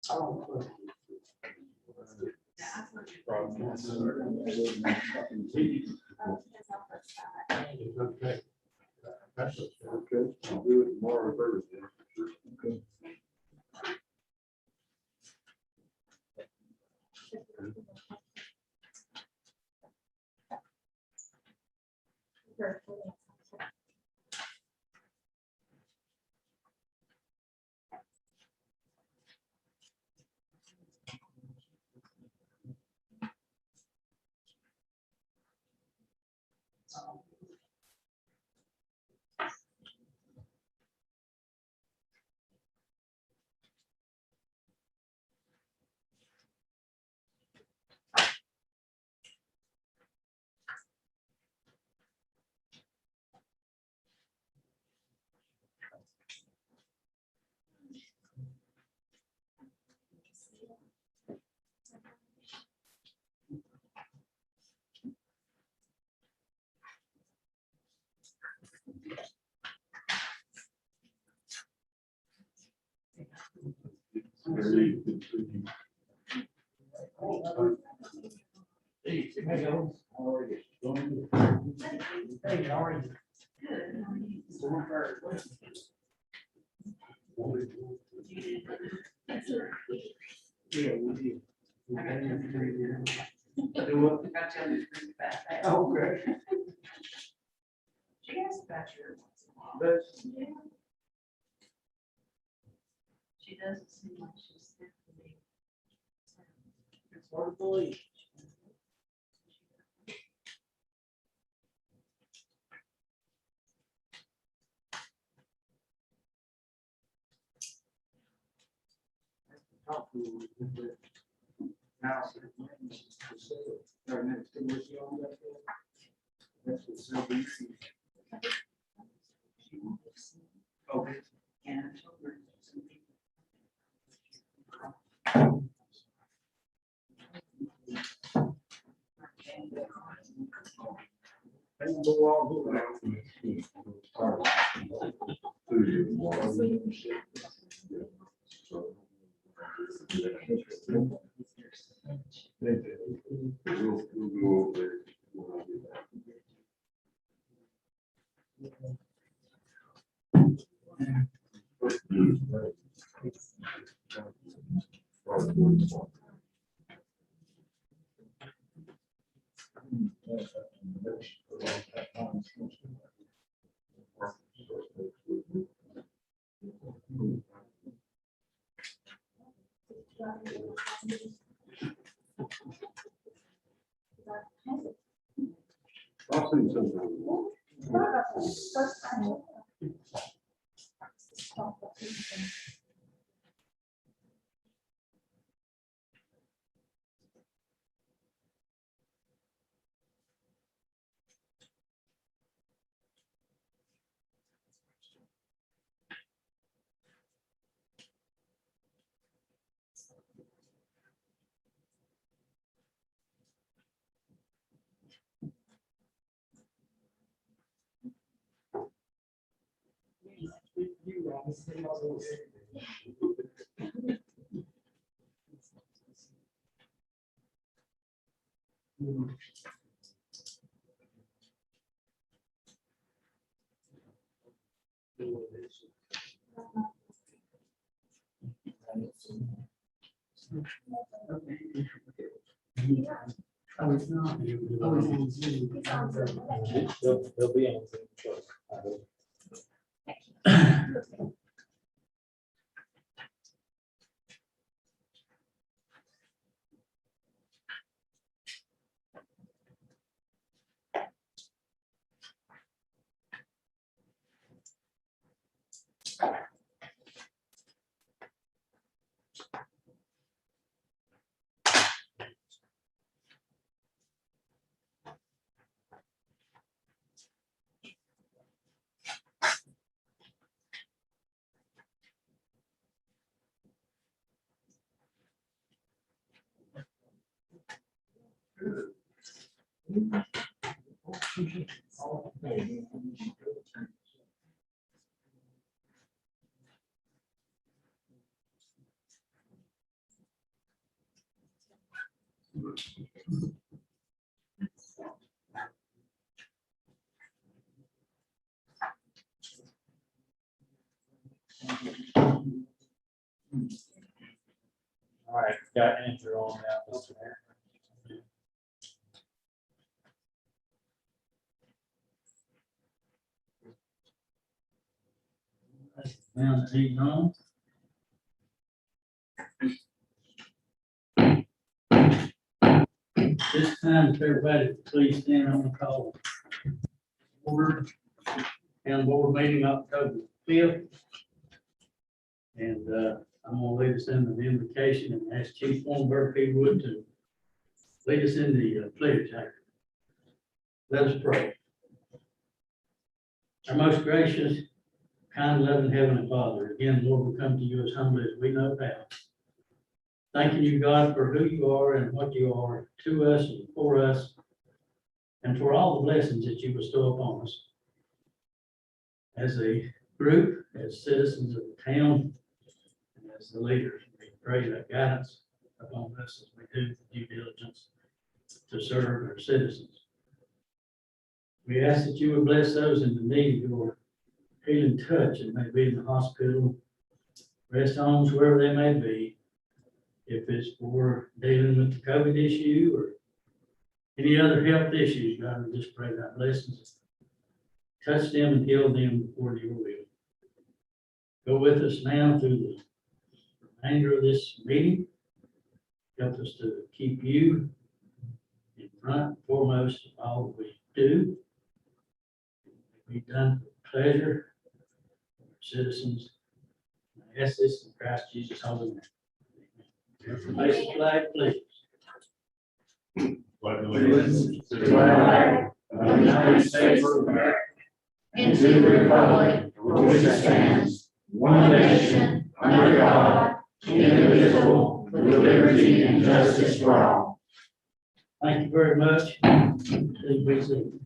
Okay, I'll do it tomorrow, Thursday. Okay. Hey, how are you? Hey, how are you? Yeah, we did. Oh, great. She has about your once in a while. But Yeah. She doesn't seem like she's there for me. it's hard to believe. Talk to the house that went for sale, right next to where she owns that. That's what Sylvia sees. Okay. And I told her some people. They can go all over. We'll go over there when I get back. I'll see you sometime. Oh, it's not. Oh, it's on Zoom. They'll be on Zoom shortly, I hope. All right, got Andrew on now, Mr. Mayor. Now that he's on. This time, if everybody please stand on the call. Order, town board meeting October 5th. And I'm gonna lead us in the invocation and ask Chief Wamberg if he would to lead us in the pledge. Let us pray. Our most gracious, kind, loving Heavenly Father, again, Lord, we come to you as humbly as we know how. Thanking you, God, for who you are and what you are to us and for us, and for all the blessings that you bestow upon us. As a group, as citizens of the town, and as the leaders, we pray that guidance upon us as we do the due diligence to serve our citizens. We ask that you would bless those in the need of your healing touch, and may be in the hospital, rest homes, wherever they may be. If it's for dealing with the COVID issue or any other health issues, God, we just pray that blessings. Touch them and heal them before your will. Go with us now through the remainder of this meeting. Help us to keep you in front, foremost of all that we do. Be done for pleasure of our citizens. I ask this in Christ Jesus' holy name. Raise the flag, please. Allegiance to the flag of the United States of America and to the republic for which it stands, one nation, under God, indivisible, with liberty and justice for all. Thank you very much. Please be seated.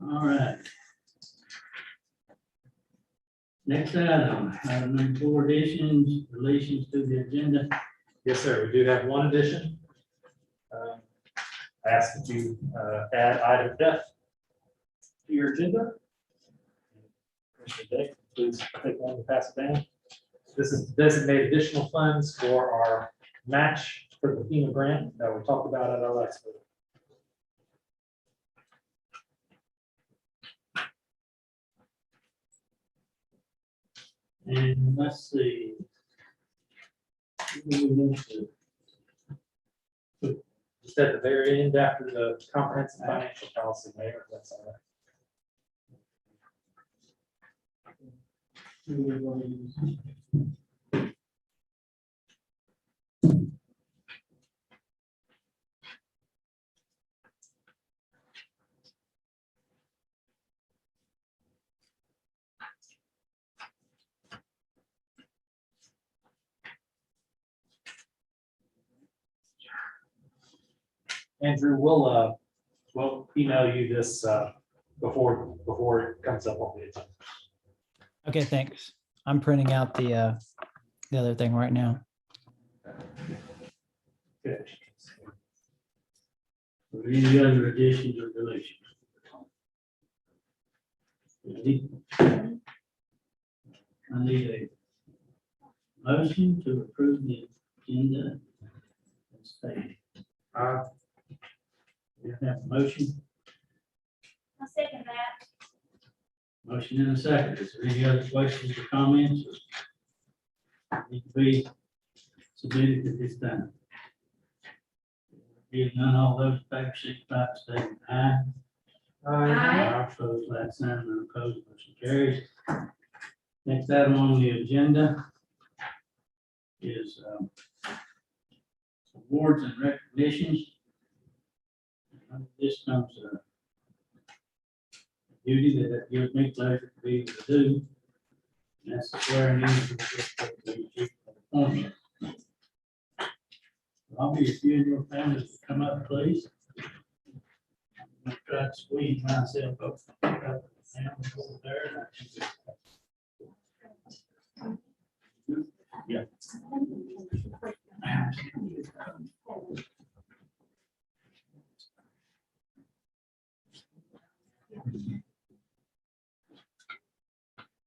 All right. Next item, item number 4, additions, relations to the agenda. Yes, sir, we do have one addition. I ask that you add item F to your agenda. Commissioner Dick, please take one to pass it down. This is to designate additional funds for our match for the FEMA grant that we talked about at our last meeting. And let's see. We want to- Just at the very end after the comprehensive financial policy, Mayor, if that's all right. Andrew, we'll email you this before it comes up on the agenda. Okay, thanks. I'm printing out the other thing right now. Good. Or any other additions or deletions? I need a motion to approve the agenda as stated. You have a motion, I'll second that. motion and a second. Is there any other questions or comments? Need to be submitted at this time. Being none, all those in favor, signify by saying aye. Aye. Opposed, like sign, none opposed, motion carries. Next item on the agenda is awards and recognitions. This comes duty that it gives me pleasure to be able to do. And that's the swearing in of the chief of appointment. I'll be if you and your families come up, please. I'm gonna try to squeeze myself up. Yeah.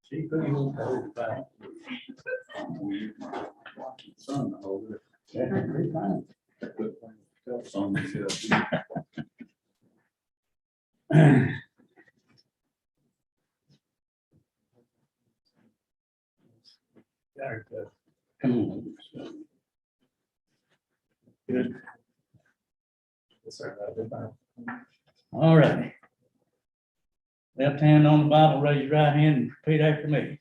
See, put him on hold back. Son, hold it. Yeah, pretty fine. Come on. Good. Yes, sir. That'll be fine. All right. Left hand on the Bible, raise your right hand and repeat after me.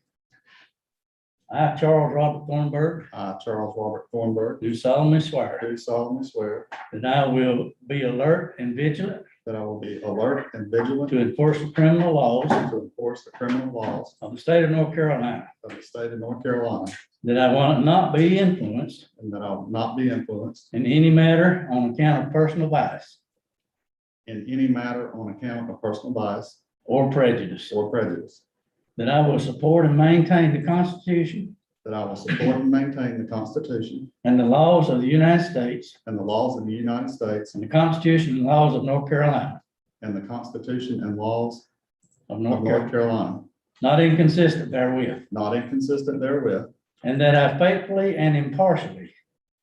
I, Charles Robert Thornburg, I, Charles Robert Thornburg, do solemnly swear do solemnly swear that I will be alert and vigilant that I will be alert and vigilant to enforce the criminal laws to enforce the criminal laws of the state of North Carolina, of the state of North Carolina, that I will not be influenced and that I will not be influenced in any matter on account of personal bias in any matter on account of personal bias or prejudice, or prejudice, that I will support and maintain the Constitution that I will support and maintain the Constitution and the laws of the United States and the laws of the United States and the Constitution and laws of North Carolina, and the Constitution and laws of of North North Carolina, Carolina, not inconsistent therewith, not inconsistent therewith, and that I faithfully and impartially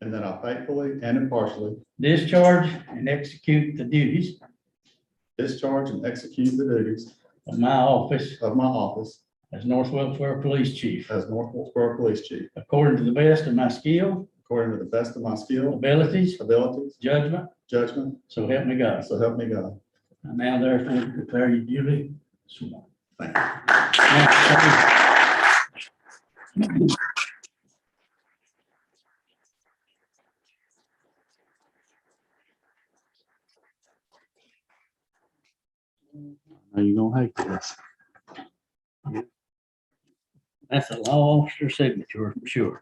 and that I faithfully and impartially discharge and execute the duties discharge and execute the duties of my office of my office as North Wilkesboro Police Chief, as North Wilkesboro Police Chief, according to the best of my skill, according to the best of my skill, abilities, abilities, judgment, judgment, so help me God. so help me God. I now therefore declare you duly sworn. Thank you. Now you're gonna hate this. That's a law officer signature for sure.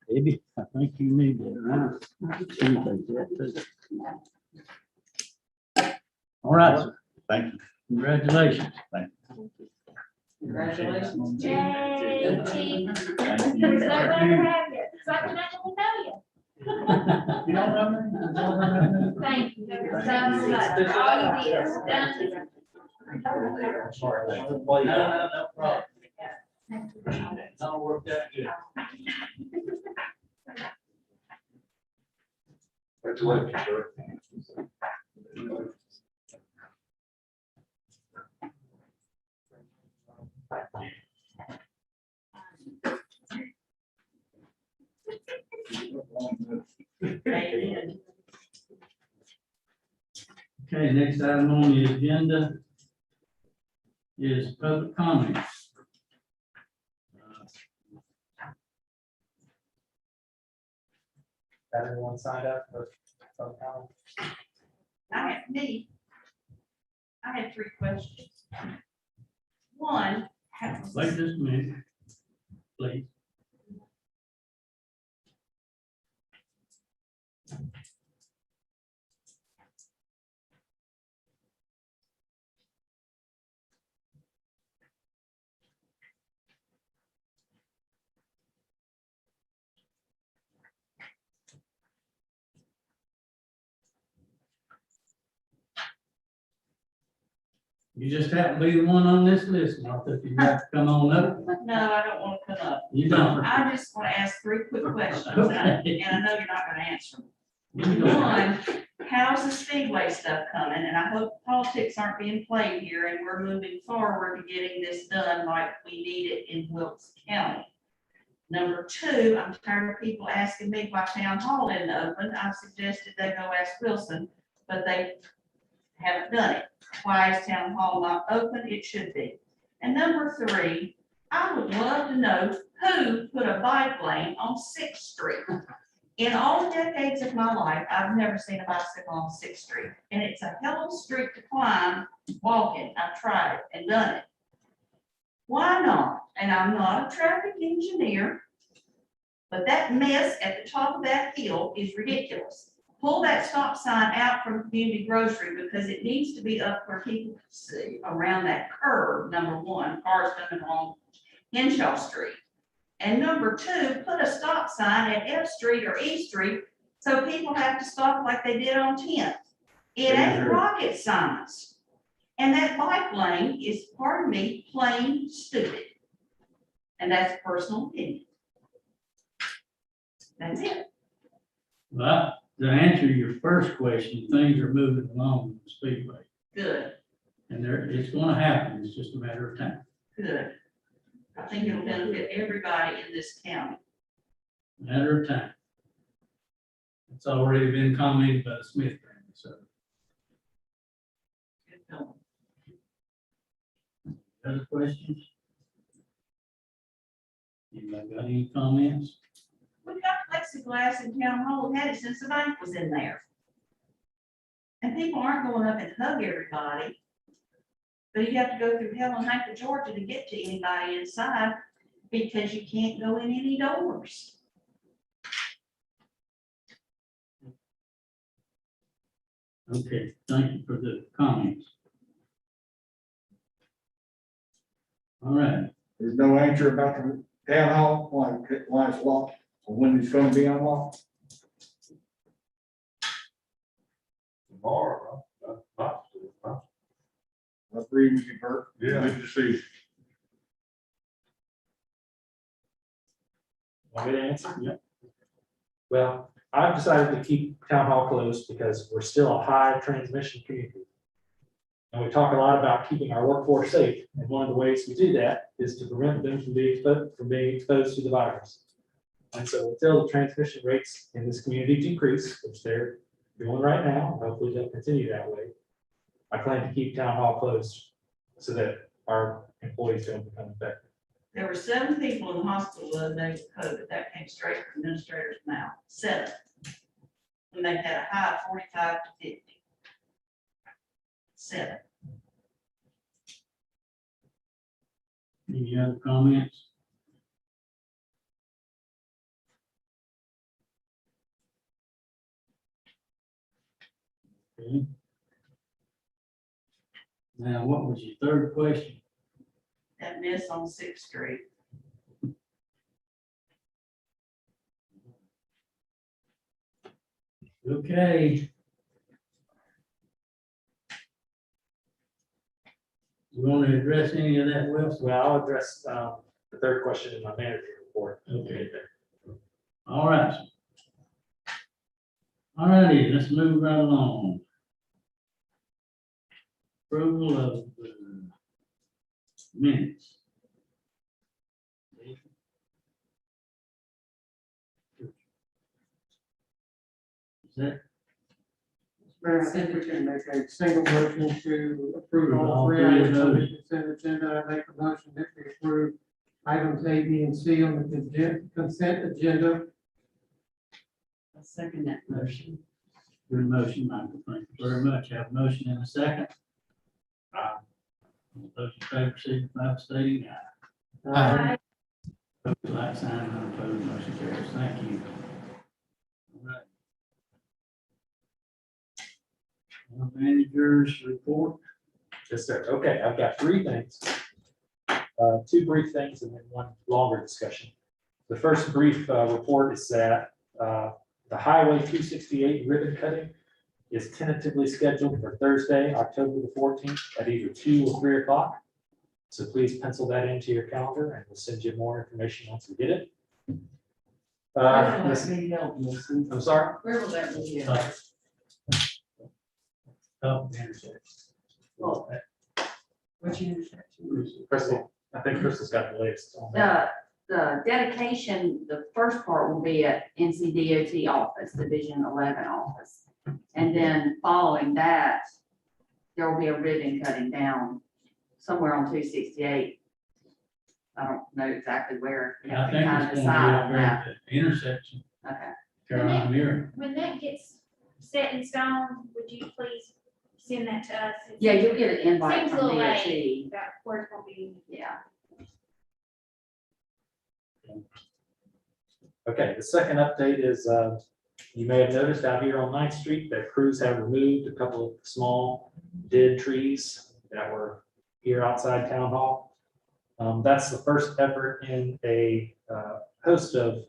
Baby, I think you need that, right? All right, sir. Thank you. Congratulations. Congratulations. Yay, Chief. So glad to have you. So I can actually know you. You don't remember? Thank you. Sounds good. All you did is done. No problem. It's all worked out good. Congratulations, sir. Okay, next item on the agenda is public comments. Got everyone signed up for some comment? I had three questions. One, Wait just a minute, please. You just happen to be the one on this list, Martha, if you have to come on up. no, I don't want to come up. You don't. I just want to ask three quick questions, and I know you're not going to answer them. You don't. One, how's the Speedway stuff coming? And I hope politics aren't being played here and we're moving forward to getting this done like we need it in Wilkes County. Number two, I'm tired of people asking me why town hall isn't open. I suggested they go ask Wilson, but they haven't done it. Why is town hall not open? It should be. And number three, I would love to know who put a bike lane on 6th Street. In all the decades of my life, I've never seen a bicycle on 6th Street. And it's a hell of a street to climb walking. I've tried it and done it. Why not? And I'm not a traffic engineer, but that mess at the top of that hill is ridiculous. Pull that stop sign out from community grocery because it needs to be up where people can see around that curve, number one, cars coming along Henshaw Street. And number two, put a stop sign at F Street or E Street so people have to stop like they did on 10th. It ain't rocket science. And that bike lane is, pardon me, plain stupid. And that's personal opinion. That's it. Well, to answer your first question, things are moving along with the speedway. Good, And it's gonna happen, it's just a matter of time. good. I think it'll benefit everybody in this county. Matter of time. It's already been commented by the Smith family, so. Good going. Other questions? Anybody got any comments? We've got plexiglass in town hall, we've had it since the bank was in there. And people aren't going up and hug everybody. But you have to go through hell and heck of Georgia to get to anybody inside because you can't go in any doors. Okay, thank you for the comments. All right, There's no answer about the town hall, why it's locked, or when it's gonna be unlocked. Tomorrow, huh? I agree with you, Bert. Yeah. Good to see. Want me to answer? Yep. Well, I've decided to keep town hall closed because we're still a high transmission community. And we talk a lot about keeping our workforce safe, and one of the ways we do that is to prevent them from being exposed to the virus. And so until the transmission rates in this community decrease, which they're doing right now, hopefully they'll continue that way, I plan to keep town hall closed so that our employees don't become infected. There were 7 people in the hospital the other day with COVID. That came straight from the administrator's mouth. 7. When they had a high of 45 to 50. 7. any other comments? Okay. Now, what was your third question? That mess on 6th Street. Okay. You want to address any of that, Wilson? Well, I'll address the third question in my manager report. Okay. All right. All righty, let's move right along. Approval of minutes. Is that Mayor, I think we can make a single motion to approve all All three three of items on the those. consent agenda. I make a motion that we approve items A, B, and C on the consent agenda. I'll second that motion. good motion, Michael? Thank you very much. Have a motion in a second. Those in favor, signify by stating aye. Aye. Opposed, like sign, none opposed, motion carries. Thank you. All right. Managers report. Yes, sir. Okay, I've got 3 things. 2 brief things and then 1 longer discussion. The first brief report is that the Highway 268 ribbon cutting is tentatively scheduled for Thursday, October the 14th at either 2 or 3 o'clock. So please pencil that into your calendar and we'll send you more information once we get it. Listen, I'm sorry. Where will that be? Oh, intersection. Well, which intersection? Crystal, I think Crystal's got the latest on that. The dedication, the first part will be at NCDOT office, Division 11 office. And then following that, there will be a ribbon cutting down somewhere on 268. I don't know exactly where. You I have to think kind it's of going to be decide over on that. at the intersection, Okay. Carolina Mirror. When that gets set in stone, would you please send that to us? Yeah, you'll get an invite Seems a from little DOT. late. That where it's gonna be. Yeah. Okay, the second update is, you may have noticed out here on 9th Street that crews have removed a couple of small dead trees that were here outside Town Hall. That's the first effort in a host of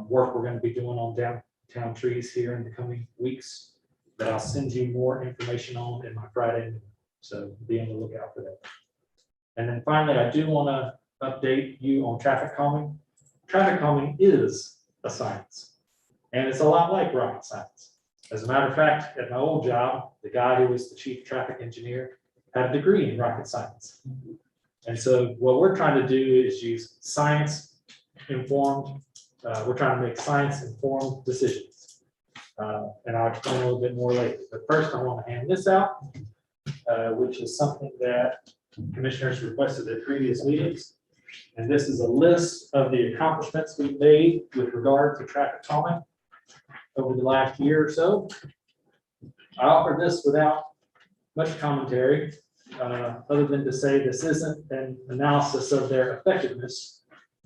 work we're going to be doing on downtown trees here in the coming weeks that I'll send you more information on in my Friday meeting. So be on the lookout for that. And then finally, I do want to update you on traffic calming. Traffic calming is a science, and it's a lot like rocket science. As a matter of fact, at my old job, the guy who was the chief traffic engineer had a degree in rocket science. And so what we're trying to do is use science informed, we're trying to make science informed decisions. And I'll explain a little bit more later. But first, I want to hand this out, which is something that commissioners requested at previous meetings. And this is a list of the accomplishments we've made with regard to traffic calming over the last year or so. I offer this without much commentary, other than to say this isn't an analysis of their effectiveness,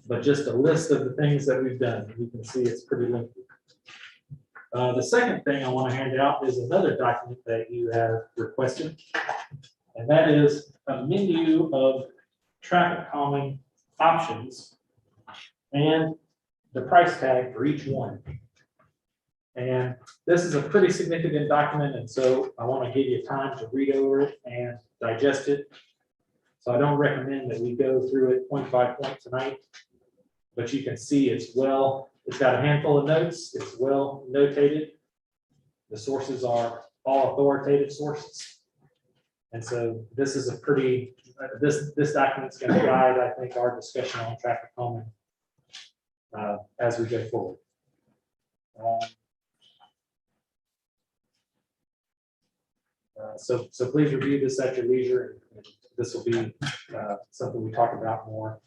but just a list of the things that we've done. You can see it's pretty lengthy. The second thing I want to hand out is another document that you have requested, and that is a menu of traffic calming options and the price tag for each one. And this is a pretty significant document, and so I want to give you time to read over it and digest it. So I don't recommend that we go through it point by point tonight, but you can see it's got a handful of notes, it's well notated. The sources are all authoritative sources. And so this is a pretty, this document's going to guide, I think, our discussion on traffic calming as we go forward. So please review this at your leisure. This will be something we talk about more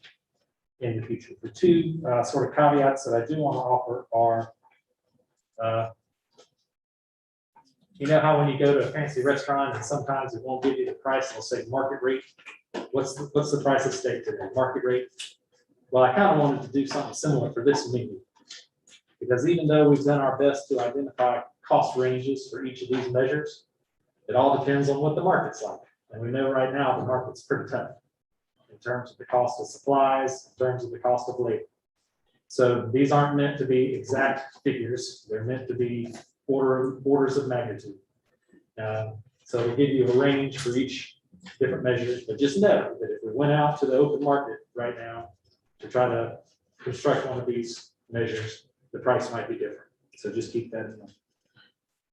in the future. The two sort of caveats that I do want to offer are, you know how when you go to a fancy restaurant and sometimes it won't give you the price, it'll say market rate. What's the price of steak today? Market rate. Well, I kind of wanted to do something similar for this menu, because even though we've done our best to identify cost ranges for each of these measures, it all depends on what the market's like. And we know right now the market's pretty tough in terms of the cost of supplies, in terms of the cost of labor. So these aren't meant to be exact figures. They're meant to be orders of magnitude. So it'll give you a range for each different measures, but just know that if we went out to the open market right now to try to construct one of these measures, the price might be different. So just keep that in mind.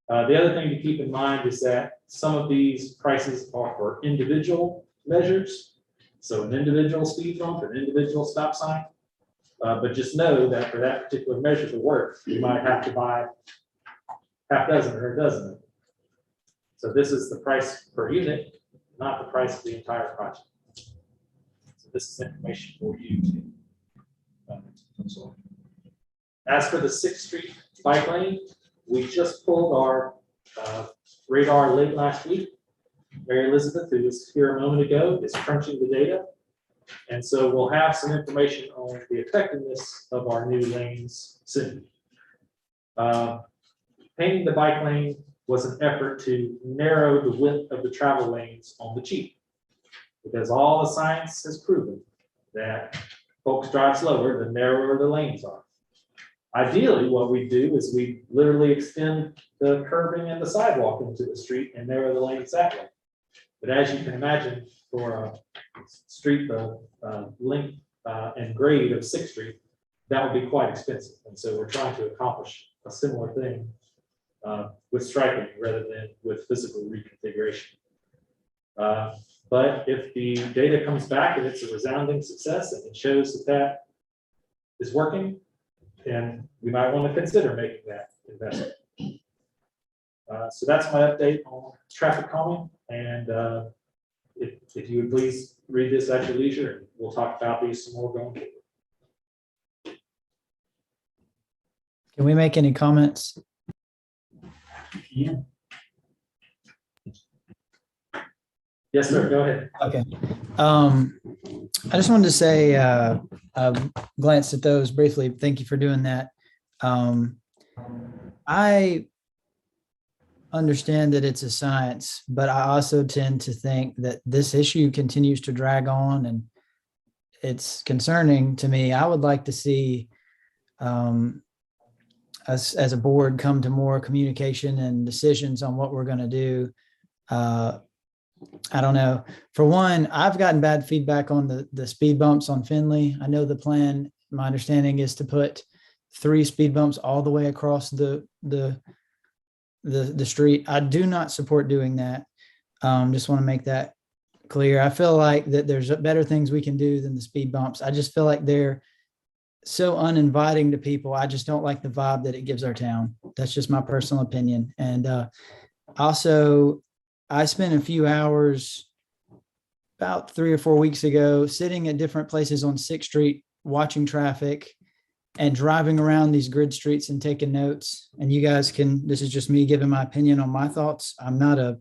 The other thing to keep in mind is that some of these prices are for individual measures. So an individual speed bump, an individual stop sign. But just know that for that particular measure to work, you might have to buy half dozen or a dozen of them. So this is the price per unit, not the price of the entire project. So this is information for you to absorb. As for the 6th Street bike lane, we just pulled our radar late last week. Mary Elizabeth, who was here a moment ago, is crunching the data. And so we'll have some information on the effectiveness of our new lanes soon. Painting the bike lane was an effort to narrow the width of the travel lanes on the cheap, because all the science has proven that folks drive slower the narrower the lanes are. Ideally, what we do is we literally extend the curbing and the sidewalk into the street and narrow the lanes that way. But as you can imagine, for a street the length and grade of 6th Street, that would be quite expensive. And so we're trying to accomplish a similar thing with striping rather than with physical reconfiguration. But if the data comes back and it's a resounding success and it shows that that is working, then we might want to consider making that investment. So that's my update on traffic calming. And if you would please read this at your leisure, and we'll talk about these some more going forward. Can we make any comments? Yeah. Yes, sir. Go ahead. Okay. I just wanted to say, I glanced at those briefly. Thank you for doing that. I understand that it's a science, but I also tend to think that this issue continues to drag on, and it's concerning to me. I would like to see us as a board come to more communication and decisions on what we're going to do. I don't know. For one, I've gotten bad feedback on the speed bumps on Finley. I know the plan, my understanding is to put 3 speed bumps all the way across the street. I do not support doing that. Just want to make that clear. I feel like that there's better things we can do than the speed bumps. I just feel like they're so uninviting to people. I just don't like the vibe that it gives our town. That's just my personal opinion. And also, I spent a few hours about 3 or 4 weeks ago sitting at different places on 6th Street, watching traffic and driving around these grid streets and taking notes. And you guys can, this is just me giving my opinion on my thoughts. I'm not a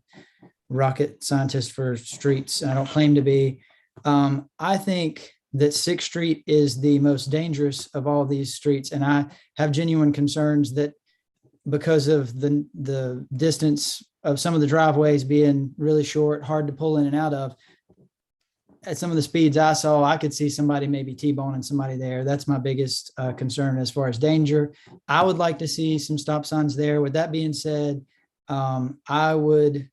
rocket scientist for streets. I don't claim to be. I think that 6th Street is the most dangerous of all these streets. And I have genuine concerns that because of the distance of some of the driveways being really short, hard to pull in and out of, at some of the speeds I saw, I could see somebody maybe T-boning somebody there. That's my biggest concern as far as danger. I would like to see some stop signs there. With that being said, I would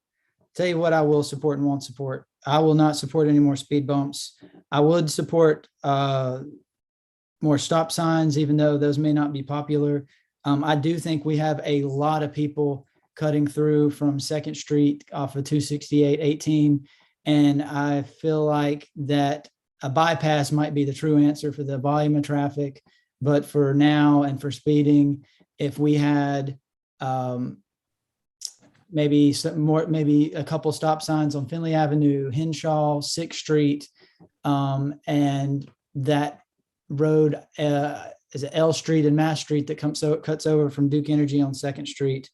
tell you what I will support and won't support. I will not support any more speed bumps. I would support more stop signs, even though those may not be popular. I do think we have a lot of people cutting through from 2nd Street off of 268, 18. And I feel like that a bypass might be the true answer for the volume of traffic. But for now and for speeding, if we had maybe some more, maybe a couple stop signs on Finley Avenue, Henshaw, 6th Street, and that road is it L Street and Mass Street that cuts over from Duke Energy on 2nd Street.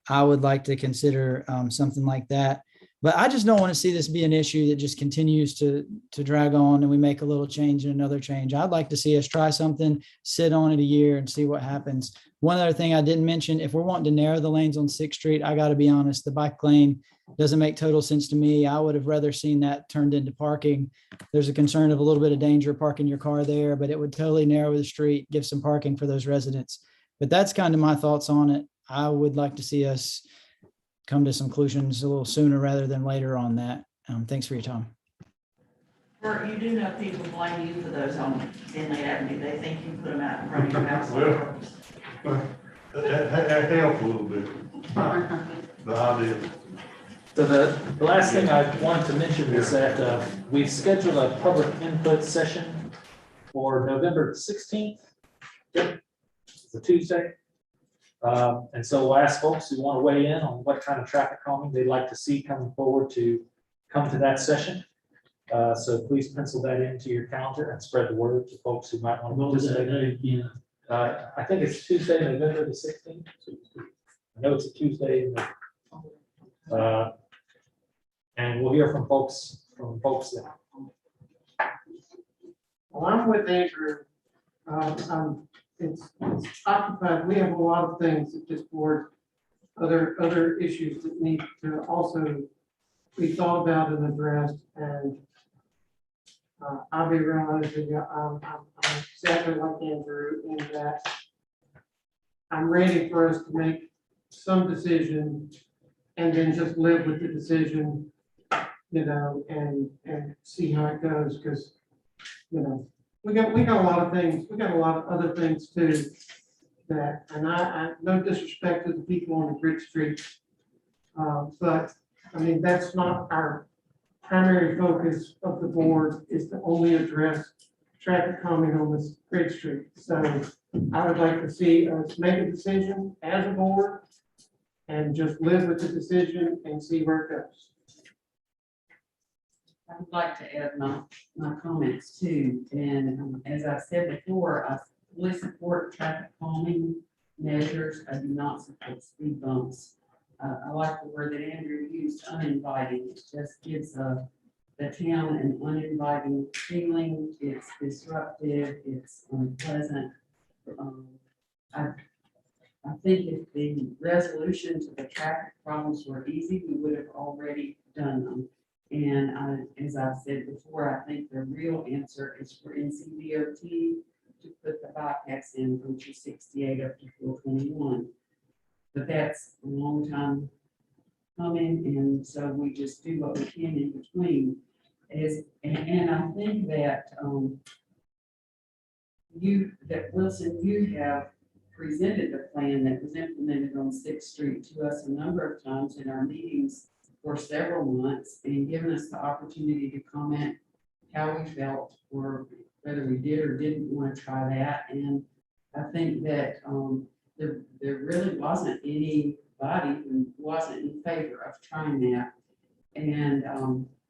I would like to consider something like that. But I just don't want to see this be an issue that just continues to drag on and we make a little change and another change. I'd like to see us try something, sit on it a year and see what happens. One other thing I didn't mention, if we're wanting to narrow the lanes on 6th Street, I got to be honest, the bike lane doesn't make total sense to me. I would have rather seen that turned into parking. There's a concern of a little bit of danger parking your car there, but it would totally narrow the street, give some parking for those residents. But that's kind of my thoughts on it. I would like to see us come to some conclusions a little sooner rather than later on that. Thanks for your time. Bert, you do know people blame you for those on Finley Avenue. They think you put them out in front of your house. Well, that helped a little bit. The idea. So the last thing I wanted to mention is that we've scheduled a public input session for November 16th. It's a Tuesday. And so we'll ask folks who want to weigh in on what kind of traffic calming they'd like to see coming forward to come to that session. So please pencil that into your calendar and spread the word to folks who might want to participate. I think it's Tuesday, November the 16th. I know it's a Tuesday. And we'll hear from folks there. Well, I'm with Andrew. It's occupied. We have a lot of things at this board, other issues that need to also be thought about and addressed. And I'll be real honest with you. I'm exactly like Andrew in that I'm ready for us to make some decision and then just live with the decision, you know, and see how it goes. Because, you know, we got a lot of things. We got a lot of other things too. That, and I no disrespect to the people on the grid street, but I mean that's not our primary focus of the board. Is to only address traffic calming on this grid street. So I would like to see us make a decision as a board and just live with the decision and see where it goes. I would like to add my comments too, and as I said before, I fully support traffic calming measures. I do not support speed bumps. I like the word that Andrew used, uninviting. It just gives a the town an uninviting feeling. It's disruptive, it's unpleasant. I think if the resolution to the traffic problems were easy, we would have already done them. And as I've said before, I think the real answer is for NCDOT to put the bypass in from 268 up to 421. But that's a long time coming, and so we just do what we can in between. And I think that Wilson, you have presented the plan that was implemented on 6th Street to us a number of times in our meetings for several months, and given us the opportunity to comment how we felt, or whether we did or didn't want to try that. And I think that there really wasn't anybody who wasn't in favor of trying that. And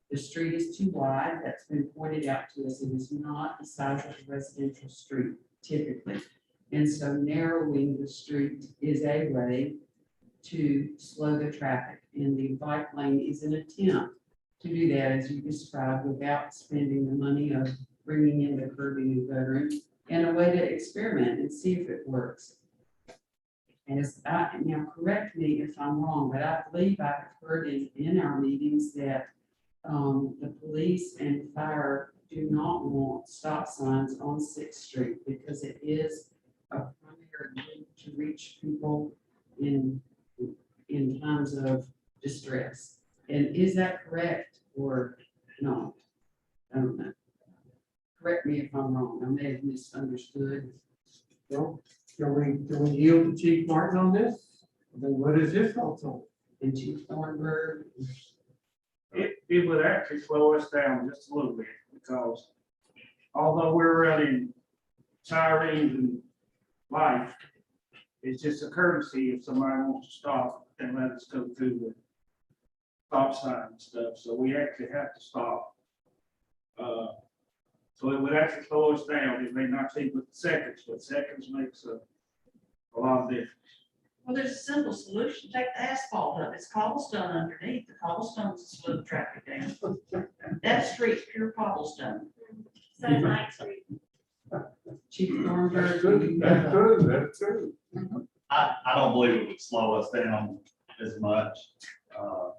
the street is too wide. That's been pointed out to us. It is not the size of a residential street typically. And so narrowing the street is a way to slow the traffic. And the bike lane is an attempt to do that, as you described, without spending the money of bringing in the curbing and guttering, and a way to experiment and see if it works. Now correct me if I'm wrong, but I believe I've heard in our meetings that the police and fire do not want stop signs on 6th Street because it is a primary way to reach people in times of distress. And is that correct or not? I don't know. Correct me if I'm wrong. I may have misunderstood. Well, can we yield to Chief Martin on this? Then what is his thoughts on it? And Chief Thornburg, It would actually slow us down just a little bit, because although we're running sirens and lights, it's just a courtesy if somebody wants to stop and let us go through the stop sign and stuff. So we actually have to stop. So it would actually slow us down. It may not take with seconds, but seconds makes a lot of difference. Well, there's a simple solution. Take the asphalt up. It's cobblestone underneath. The cobblestones will slow the traffic down. That street's pure cobblestone. So Ninth Street. Chief Thornburg. That's true, that's true. I don't believe it would slow us down as much. Of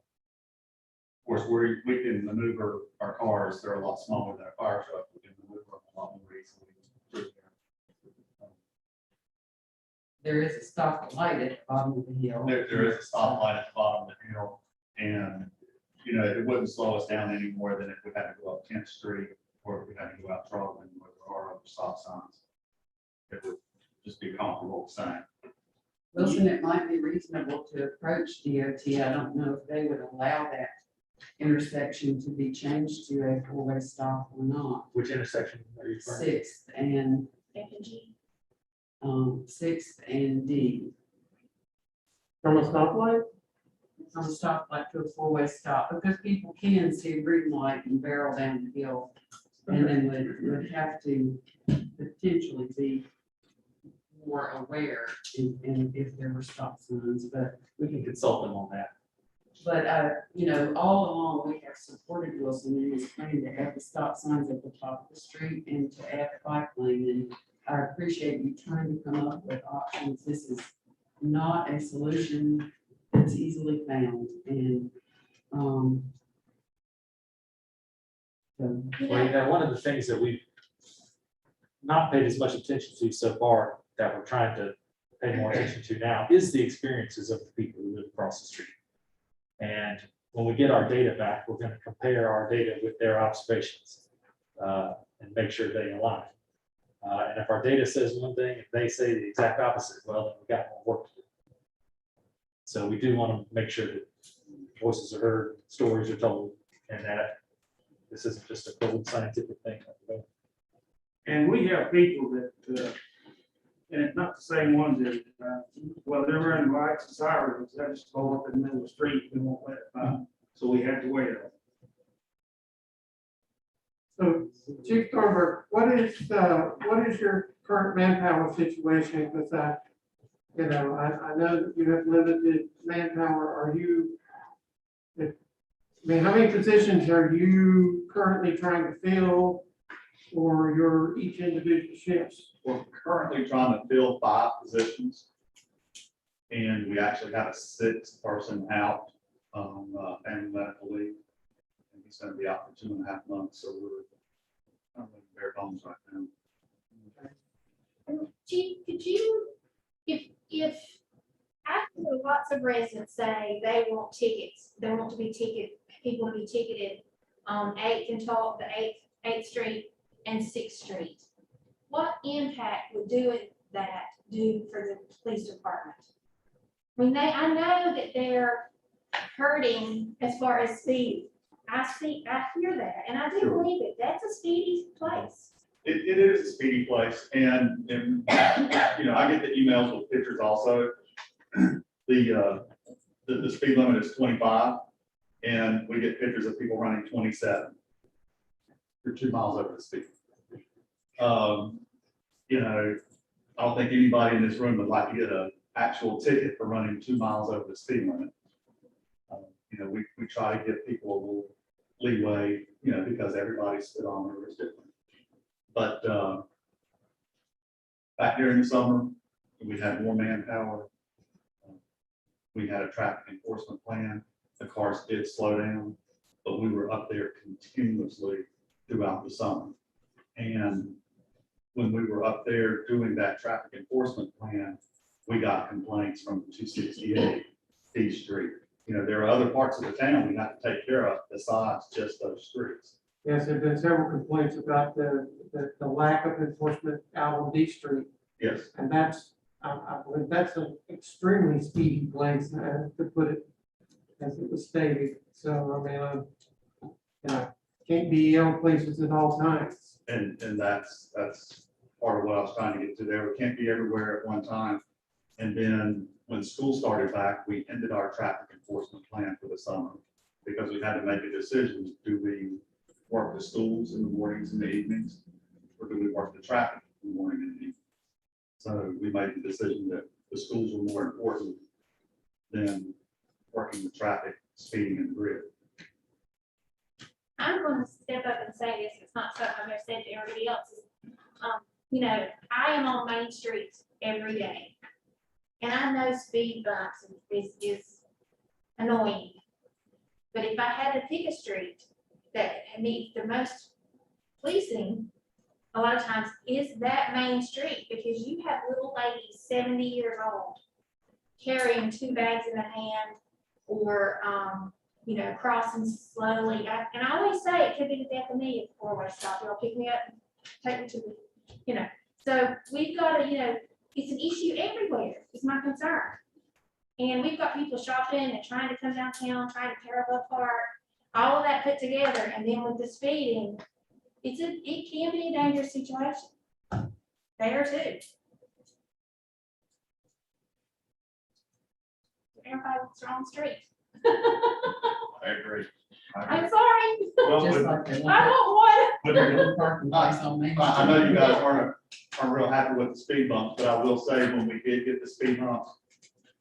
course, we can maneuver our cars. They're a lot smaller than a fire truck. We can maneuver them a lot more easily. There is a stop light at the bottom of the hill. There is a stoplight at the bottom of the hill, and it wouldn't slow us down any more than if we had to go up 10th Street or if we had to go out Trotman where there are other stop signs. It would just be comparable the same. Wilson, it might be reasonable to approach DOT. I don't know if they would allow that intersection to be changed to a four-way stop or not. Which intersection are you referring to? 6th and F and G. 6th and D. From a stoplight? From a stoplight to a four-way stop, because people can see a green light and barrel down the hill, and then would have to potentially be more aware and if there were stop signs, but We can consult them on that. all along, we have supported Wilson in his plan to add the stop signs at the top of the street and to add the bike lane. And I appreciate you trying to come up with options. This is not a solution that's easily found. And, Well, one of the things that we've not paid as much attention to so far that we're trying to pay more attention to now is the experiences of the people who live across the street. And when we get our data back, we're going to compare our data with their observations and make sure they align. And if our data says one thing, if they say the exact opposite, well, then we've got more work to do. So we do want to make sure that voices are heard, stories are told, and that this isn't just a cold scientific thing. And we have people that, and it's not the same ones that, well, they're running lights and sirens, they just pull up in the middle of the street, we won't let it by, so we have to wait on it. So Chief Thornburg, what is your current manpower situation? Because I know that you have limited manpower. Are you mean, how many positions are you currently trying to fill for your each individual shifts? We're currently trying to fill 5 positions. And we actually have a 6th person out on family medical leave. And he's gonna be out for 2.5 months, so we're kind of in bare bones right now. Chief, could you, if after lots of residents say they want tickets, they want to be people to be ticketed on 8th and 12th, the 8th Street and 6th Street, what impact would doing that do for the police department? I mean, I know that they're hurting as far as speed. I hear that, and I do Sure. believe it. That's a speedy place. It is a speedy place, and you know, I get the emails with pictures also. The speed limit is 25, and we get pictures of people running 27. You're 2 miles over the speed. You know, I don't think anybody in this room would like to get an actual ticket for running 2 miles over the speed limit. You know, we try to give people a little leeway, you know, because everybody's speedometer is different. But back during the summer, we had more manpower. We had a traffic enforcement plan. The cars did slow down, but we were up there continuously throughout the summer. And when we were up there doing that traffic enforcement plan, we got complaints from 268 D Street. You know, there are other parts of the town we have to take care of besides just those streets. Yes, there've been several complaints about the lack of enforcement out on D Street. Yes. And that's, I believe that's an extremely speedy place, to put it as it was stated. So, I mean, you know, can't be yellow places at all times. And that's part of what I was trying to get to there. We can't be everywhere at one time. And then when school started back, we ended our traffic enforcement plan for the summer because we had to make a decision. Do we work the schools in the mornings and the evenings, or do we work the traffic in the morning and the evening? So we made the decision that the schools were more important than working the traffic, speeding, and grid. I'm going to step up and say this. It's not something I've said to everybody else. You know, I am on Main Street every day. And I know speed bumps is annoying. But if I had to pick a street that needs the most policing, a lot of times is that Main Street, because you have little ladies 70 years old carrying 2 bags in their hand or, you know, crossing slowly. And I always say it could be the death of me if the 4-way stop. You'll pick me up and take me to the, you know. So we've got to, you know, it's an issue everywhere, is my concern. And we've got people shopping and trying to come downtown, trying to tear up apart, all of that put together. And then with the speeding, it can be a dangerous situation there too. Everybody wants their own street. I agree. I'm sorry. Well, Just but- like they I want want one. but- a parking place on Main I know you Street. guys aren't real happy with the speed bumps, but I will say when we did get the speed bumps,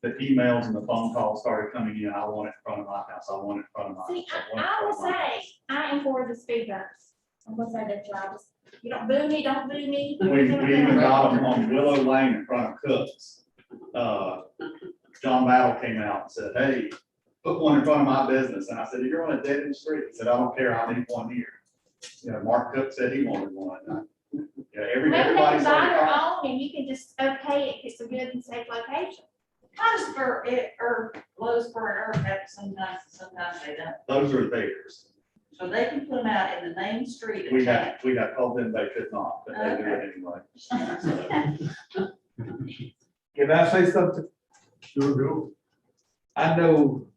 the emails and the phone calls started coming in. I want it in front of my house. I want it in front of my house. See, want it in I front will of my say, house. I am for the speed bumps. I'm gonna say that, y'all. Just, you don't boo me, don't boo me. We even got them on Willow Lane in front of Cook's. John Battle came out and said, hey, put one in front of my business. And I said, you're on a dead end street. He said, I don't care. I need one here. You know, Mark Cook said he wanted one. Yeah, Maybe they everybody can buy started their calling. own and you can just okay it, if it's a good and safe location. Kind of for it, or blows for an earth have sometimes they don't. Those are theirs. So they can put them out in the main street. of We town. got told them they could not, but they do it anyway. So, Can I say something? Sure do. I know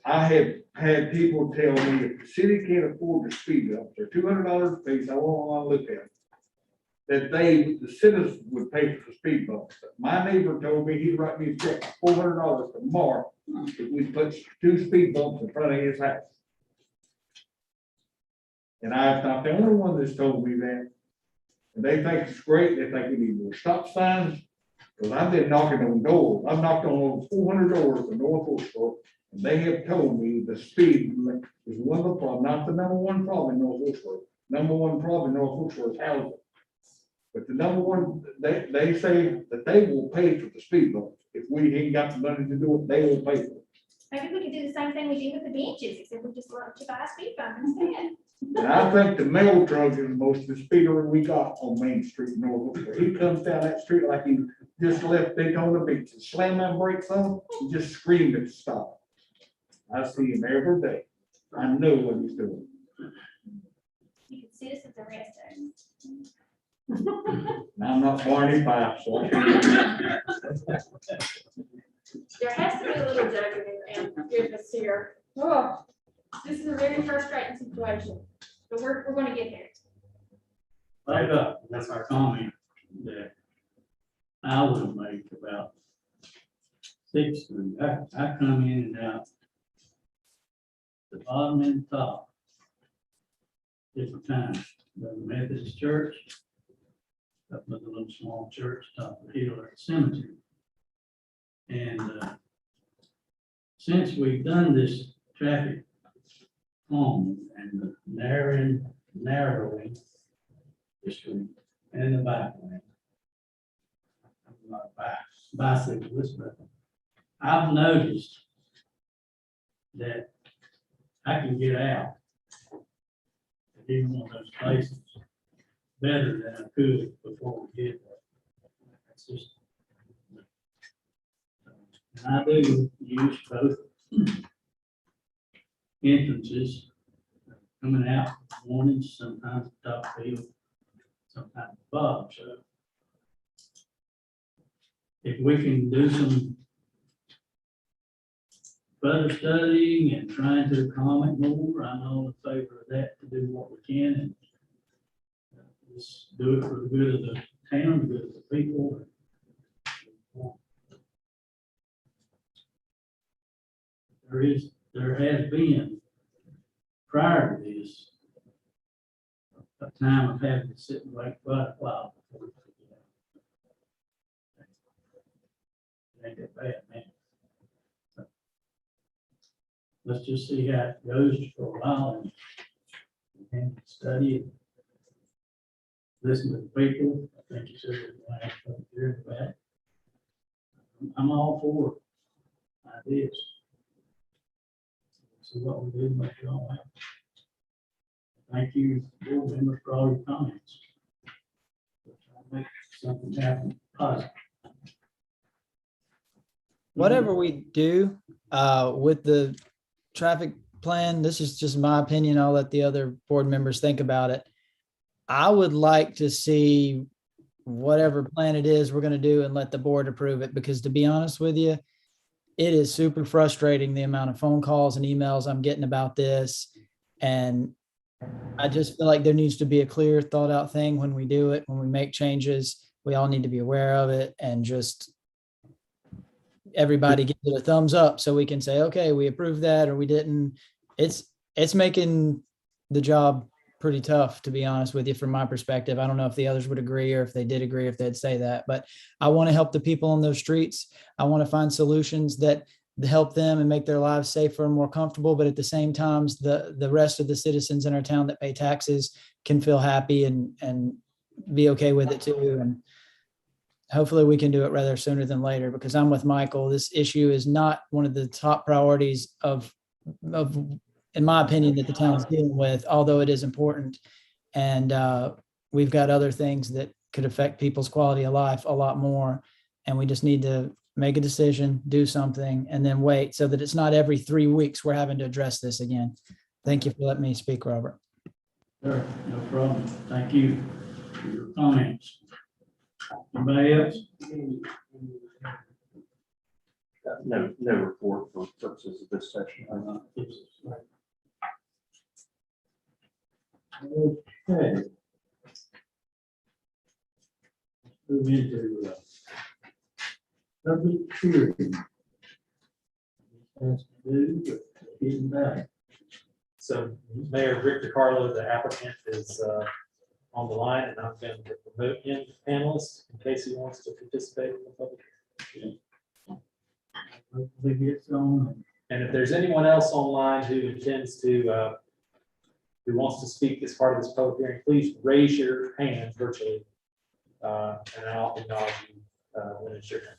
I have had people tell me if the city can't afford the speed bumps, they're $200 a piece, I won't want to look at them. That the citizens would pay for the speed bumps. My neighbor told me he'd write me a check for $400 tomorrow if we put 2 speed bumps in front of his house. And I'm not the only one that's told me that. And they think it's great, they think we need more stop signs. Because I've been knocking on doors, I've knocked on over 400 doors in North Fort, They have told me the speed limit is one of the problems, not the number one problem in North Wilkesboro. Number one problem in North Wilkesboro is housing. But the number one, they say that they will pay for the speed bumps. If we ain't got the money to do it, they will pay for it. Maybe we could do the same thing we do with the benches, except we just let you buy a speed bump instead. And I think the mail truck is the most the speeder we got on Main Street in North Wilkesboro. He comes down that street like he just left Daytona Beach and slammed that brakes on, and just screamed at the stop. I see him every day. I know what he's doing. You can sit us at the rest of it. And I'm not Barney Fife, so I can't. There has to be a little joking and goodness here. Oh, this is a very frustrating situation, but we're gonna get there. Right up, that's our comment that I would make about 6th Street. I come in and out the bottom and top different times. The Methodist church, up with the little small church, top of the hill at the cemetery. And since we've done this traffic calming and the narrowing the street and the bike lane. I'm not a bicyclist, but I've noticed that I can get out at even one of those places better than I could before we did that. That's just. And I do use both entrances coming out mornings, sometimes top field, sometimes bottom. So if we can do some further studying and trying to accommodate more, I'm all in favor of that, to do what we can and just do it for the good of the town, the good of the people. There has been, prior to this, a time of having to sit and wait quite a while before we could get out. It ain't that bad, man. So, let's just see how it goes for a while and study it. Listen to the people. I think you said we're going to hear about. I'm all for ideas. So what we do, make it all happen. Thank you, board members, for all your comments. We're trying to make something happen positive. Whatever we do with the traffic plan, this is just my opinion. I'll let the other board members think about it. I would like to see whatever plan it is we're going to do and let the board approve it, because to be honest with you, it is super frustrating the amount of phone calls and emails I'm getting about this. And I just feel like there needs to be a clear, thought out thing when we do it, when we make changes. We all need to be aware of it and just everybody give it a thumbs up so we can say, okay, we approved that or we didn't. It's making the job pretty tough, to be honest with you, from my perspective. I don't know if the others would agree, or if they did agree, if they'd say that, but I want to help the people on those streets. I want to find solutions that help them and make their lives safer and more comfortable. But at the same time, the rest of the citizens in our town that pay taxes can feel happy and be okay with it too. And hopefully we can do it rather sooner than later, because I'm with Michael. This issue is not one of the top priorities of in my opinion, that the town's dealing with, although it is important. And we've got other things that could affect people's quality of life a lot more. And we just need to make a decision, do something, and then wait, so that it's not every 3 weeks we're having to address this again. Thank you for letting me speak, Robert. Sure, no problem. Thank you for your comments. Anybody else? No report for purposes of this section. Okay. Move into public hearing. Has to do with getting back. So Mayor Rick DiCarlo, the applicant, is on the line, and I'm going to promote him to panelist in case he wants to participate in the public hearing. Hopefully gets on. And if there's anyone else online who intends to, who wants to speak as part of this public hearing, please raise your hand virtually. And I'll acknowledge you when it's your turn.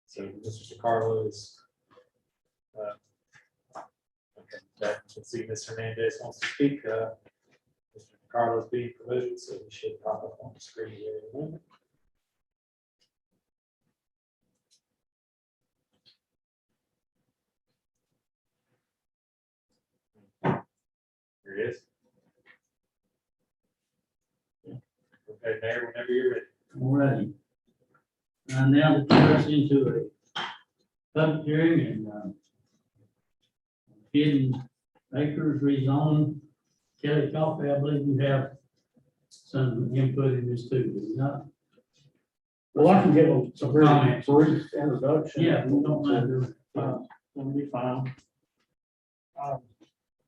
So Mr. Carlo is. Okay, let's see, Ms. Hernandez wants to speak. Mr. Carlo is being promoted, so he should pop up on the screen here in a moment. Here it is. Okay, Mayor, whenever you're ready. All righty. Now to turn us into a public hearing and Hidden Acres rezone. Kelly Coffee, I believe you have some input in this too, do you not? Well, I can give them some very Comments. brief introduction. Yeah, we don't mind doing. That'll be fine.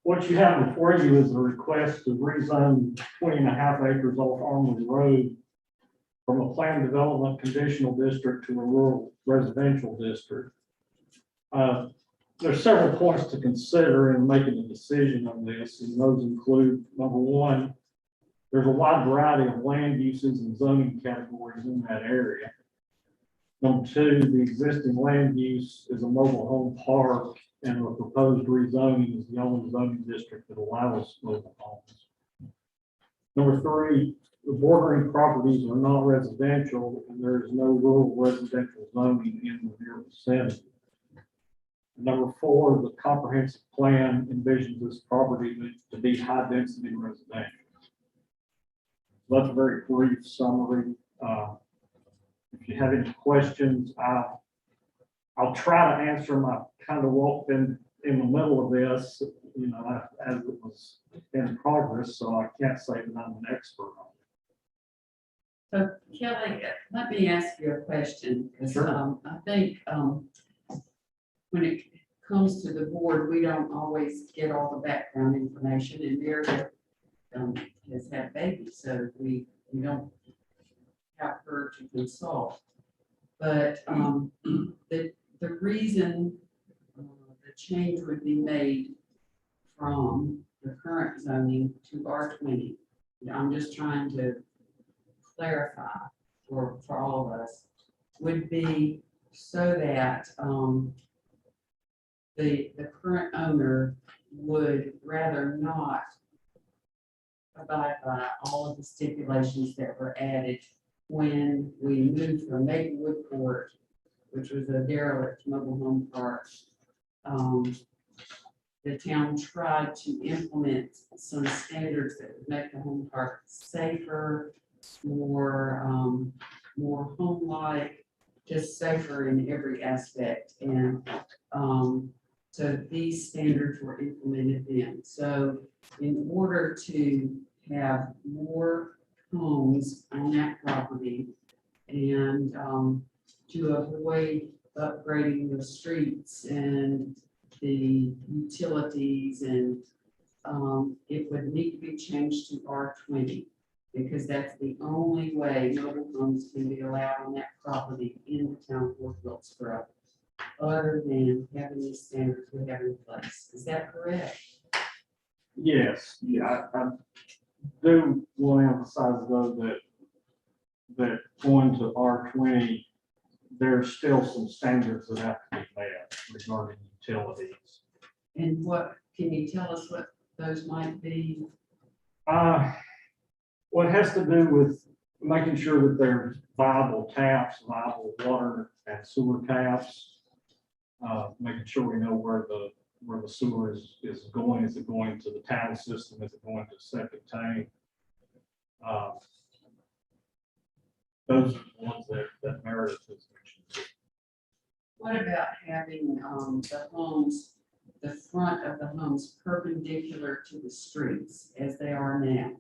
What you have before you is a request to rezone 20.5 acres off Armory Road from a planned development conditional district to a rural residential district. There's several points to consider in making a decision on this, and those include, number one, there's a wide variety of land uses and zoning categories in that area. Number two, the existing land use is a mobile home park, and the proposed rezoning is the only zoning district that allows mobile homes. Number three, the bordering properties are not residential, and there is no rural residential zoning in the near vicinity. Number four, the comprehensive plan envisions this property to be high-density residential. That's a very brief summary. If you have any questions, I'll try to answer them. I kind of walked in the middle of this, you know, as it was in progress, so I can't say that I'm an expert on it. So Kelly, let me ask you a question, because Sure. I think when it comes to the board, we don't always get all the background information, and Meredith has had babies, so we don't have her to consult. But the reason the change would be made from the current zoning to R20, I'm just trying to clarify for all of us, would be so that the current owner would rather not abide by all of the stipulations that were added when we moved from Maplewood Court, which was a derelict mobile home park. The town tried to implement some standards that would make the home park safer, more home-like, just safer in every aspect. And so these standards were implemented then. So in order to have more homes on that property and to avoid upgrading the streets and the utilities, and it would need to be changed to R20, because that's the only way mobile homes can be allowed on that property in the town of Fort Wilkesboro, other than having these standards we have in place. Is that correct? Yes, yeah, I do want to emphasize though that going to R20, there's still some standards that have to be met regarding utilities. And what, can you tell us what those might be? Well, it has to do with making sure that there's viable taps, viable water and sewer taps. Making sure we know where the sewer is going. Is it going to the town system? Is it going to septic tank? Those are the ones that Meredith has mentioned. What about having the homes, the front of the homes perpendicular to the streets as they are now?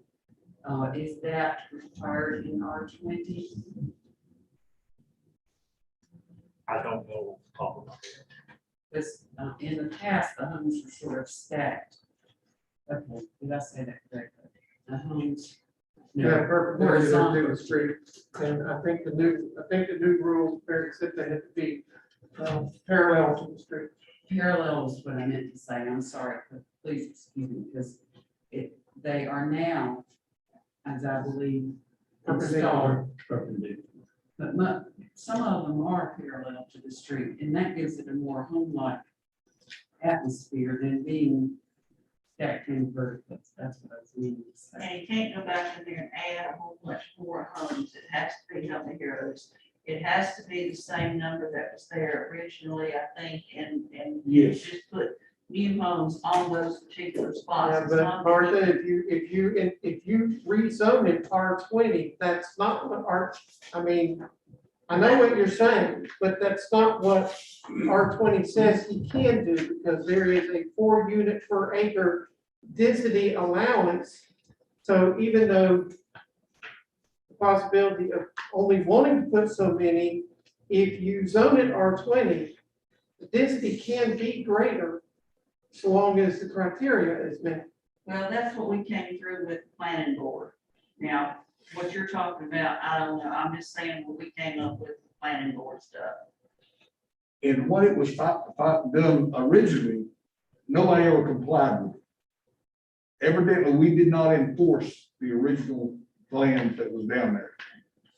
Is that required in R20? I don't know off the top of my head. Because in the past, the homes were sort of stacked. Okay, did I say that correctly? The homes. Yeah, perpendicular to Horizontal. the street. And I think the new rule, Barry said they had to be Parallel to the street. Parallel is what I meant to say, I'm sorry, but please excuse me, because they are now, as I believe, installed. But some of them are parallel to the street, and that gives it a more home-like atmosphere than being stacked in vertically. That's what I was meaning to say. And you can't go back in there and add a whole bunch more homes. It has to be, help me here, Otis. It has to be the same number that was there originally, I think, and Yes. just put new homes on those particular spots. Yeah, It's but not- Martha, if you rezone it R20, that's not what I mean, I know what you're saying, but that's not what R20 says he can do, because there is a 4 unit per acre density allowance. So even though the possibility of only wanting to put so many, if you zone it R20, the density can be greater so long as the criteria is met. Well, that's what we came through with the planning board. Now, what you're talking about, I don't know. I'm just saying what we came up with the planning board stuff. And what it was done originally, nobody ever complied with it. Evidently, we did not enforce the original plans that was down there.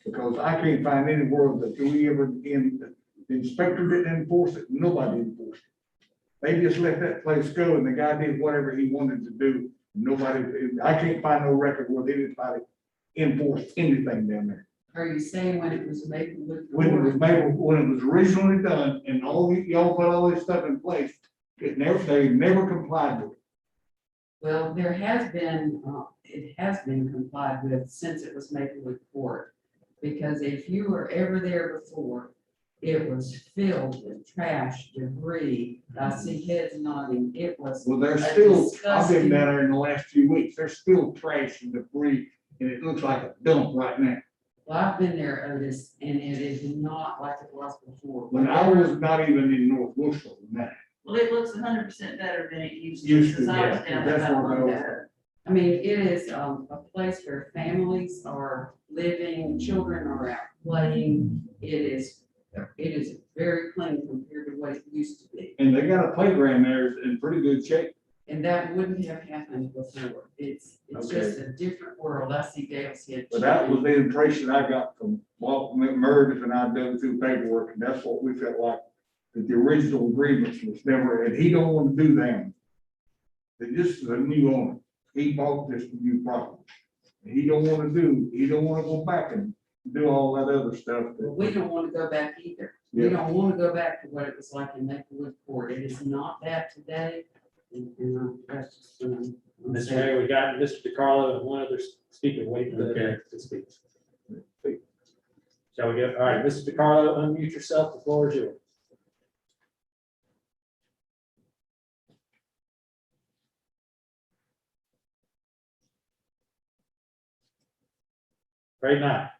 Because I can't find anywhere that we ever, the inspector didn't enforce it, nobody enforced it. They just let that place go and the guy did whatever he wanted to do. Nobody, I can't find no record where anybody enforced anything down there. Are you saying when it was Maplewood? When it was made, when it was originally done and y'all put all this stuff in place, they never complied with it. Well, there has been, it has been complied with since it was Maplewood Court. Because if you were ever there before, it was filled with trash, debris. I see heads nodding. It was. Well, there's a still, I've disgusting- been down there in the last few weeks, there's still trash and debris, and it looks like a dump right now. Well, I've been there, Otis, and it is not like it was before. When I was not even in North Wilshire, now. Well, it looks 100% better than it used to. Used to, Because I was yeah. down there That's about where a I month was. ago. I mean, it is a place where families are living, children are out playing. It is very clean compared to what it used to be. And they got a playground there in pretty good shape. And that wouldn't have happened before. It's just a different world. I see Dale's head. But that was the impression I got from Meredith and I done through paperwork, and that's what we felt like, that the original agreements was never, and he don't want to do them. That this is a new owner. He bought this new property. He don't want to go back and do all that other stuff. Well, we don't want to go back either. We don't want to go back to what it was like in Maplewood Court. It is not that today. And that's just, Mr. Mayor, we got Mr. DiCarlo and one other speaker waiting to speak. Shall we go? All right, Mr. DiCarlo, unmute yourself. The floor is yours. Great night.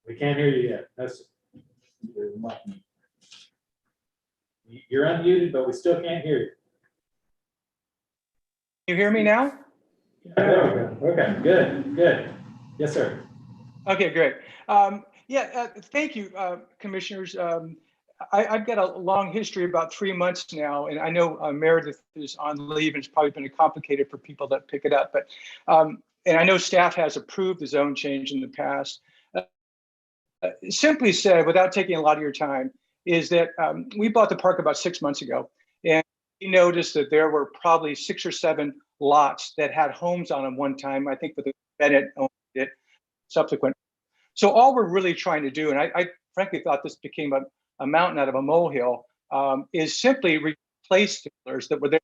We can't hear you yet. That's, you're unmuted, but we still can't hear you. You hear me now? There we go. Okay, good. Yes, sir. Okay, great. Thank you, commissioners. I've got a long history, about 3 months now, and I know Meredith is on leave, and it's probably been complicated for people that pick it up. But and I know staff has approved the zone change in the past. Simply said, without taking a lot of your time, is that we bought the park about 6 months ago, and we noticed that there were probably 6 or 7 lots that had homes on them one time. I think with the Bennett owned it subsequent. So all we're really trying to do, and I frankly thought this became a mountain out of a molehill, is simply replace the pillars that were there.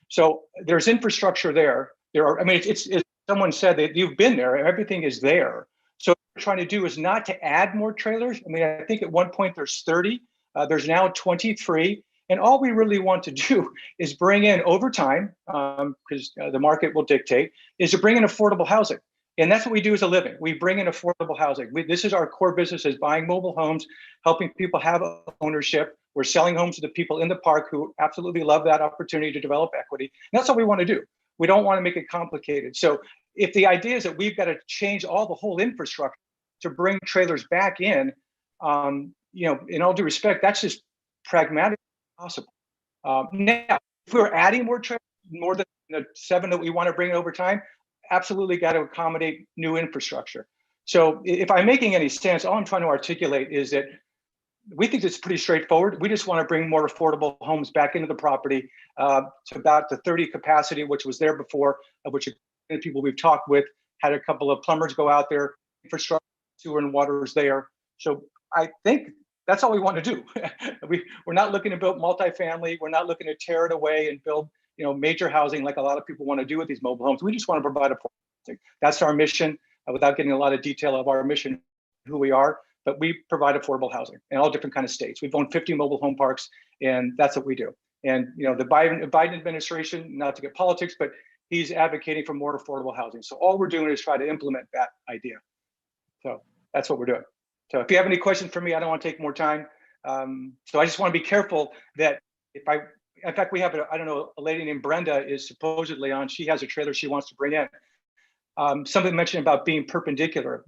So there's infrastructure there. There are, I mean, it's someone said that you've been there, everything is there. So what we're trying to do is not to add more trailers. I mean, I think at one point there's 30, there's now 23. And all we really want to do is bring in over time, because the market will dictate, is to bring in affordable housing. And that's what we do as a living. We bring in affordable housing. This is our core business, is buying mobile homes, helping people have ownership. We're selling homes to the people in the park who absolutely love that opportunity to develop equity. And that's what we want to do. We don't want to make it complicated. So if the idea is that we've got to change all the whole infrastructure to bring trailers back in, in all due respect, that's just pragmatic possible. Now, if we're adding more trailers, more than the 7 that we want to bring over time, absolutely got to accommodate new infrastructure. So if I'm making any sense, all I'm trying to articulate is that we think it's pretty straightforward. We just want to bring more affordable homes back into the property to about the 30 capacity, which was there before, of which many people we've talked with had a couple of plumbers go out there, infrastructure, sewer and water is there. So I think that's all we want to do. We're not looking to build multifamily. We're not looking to tear it away and build, major housing like a lot of people want to do with these mobile homes. We just want to provide affordable. That's our mission. Without getting a lot of detail of our mission, who we are, but we provide affordable housing in all different kind of states. We've owned 50 mobile home parks, and that's what we do. And the Biden administration, not to get politics, but he's advocating for more affordable housing. So all we're doing is try to implement that idea. So that's what we're doing. So if you have any questions for me, I don't want to take more time. So I just want to be careful that in fact, we have a lady named Brenda is supposedly on. She has a trailer she wants to bring in. Something mentioned about being perpendicular.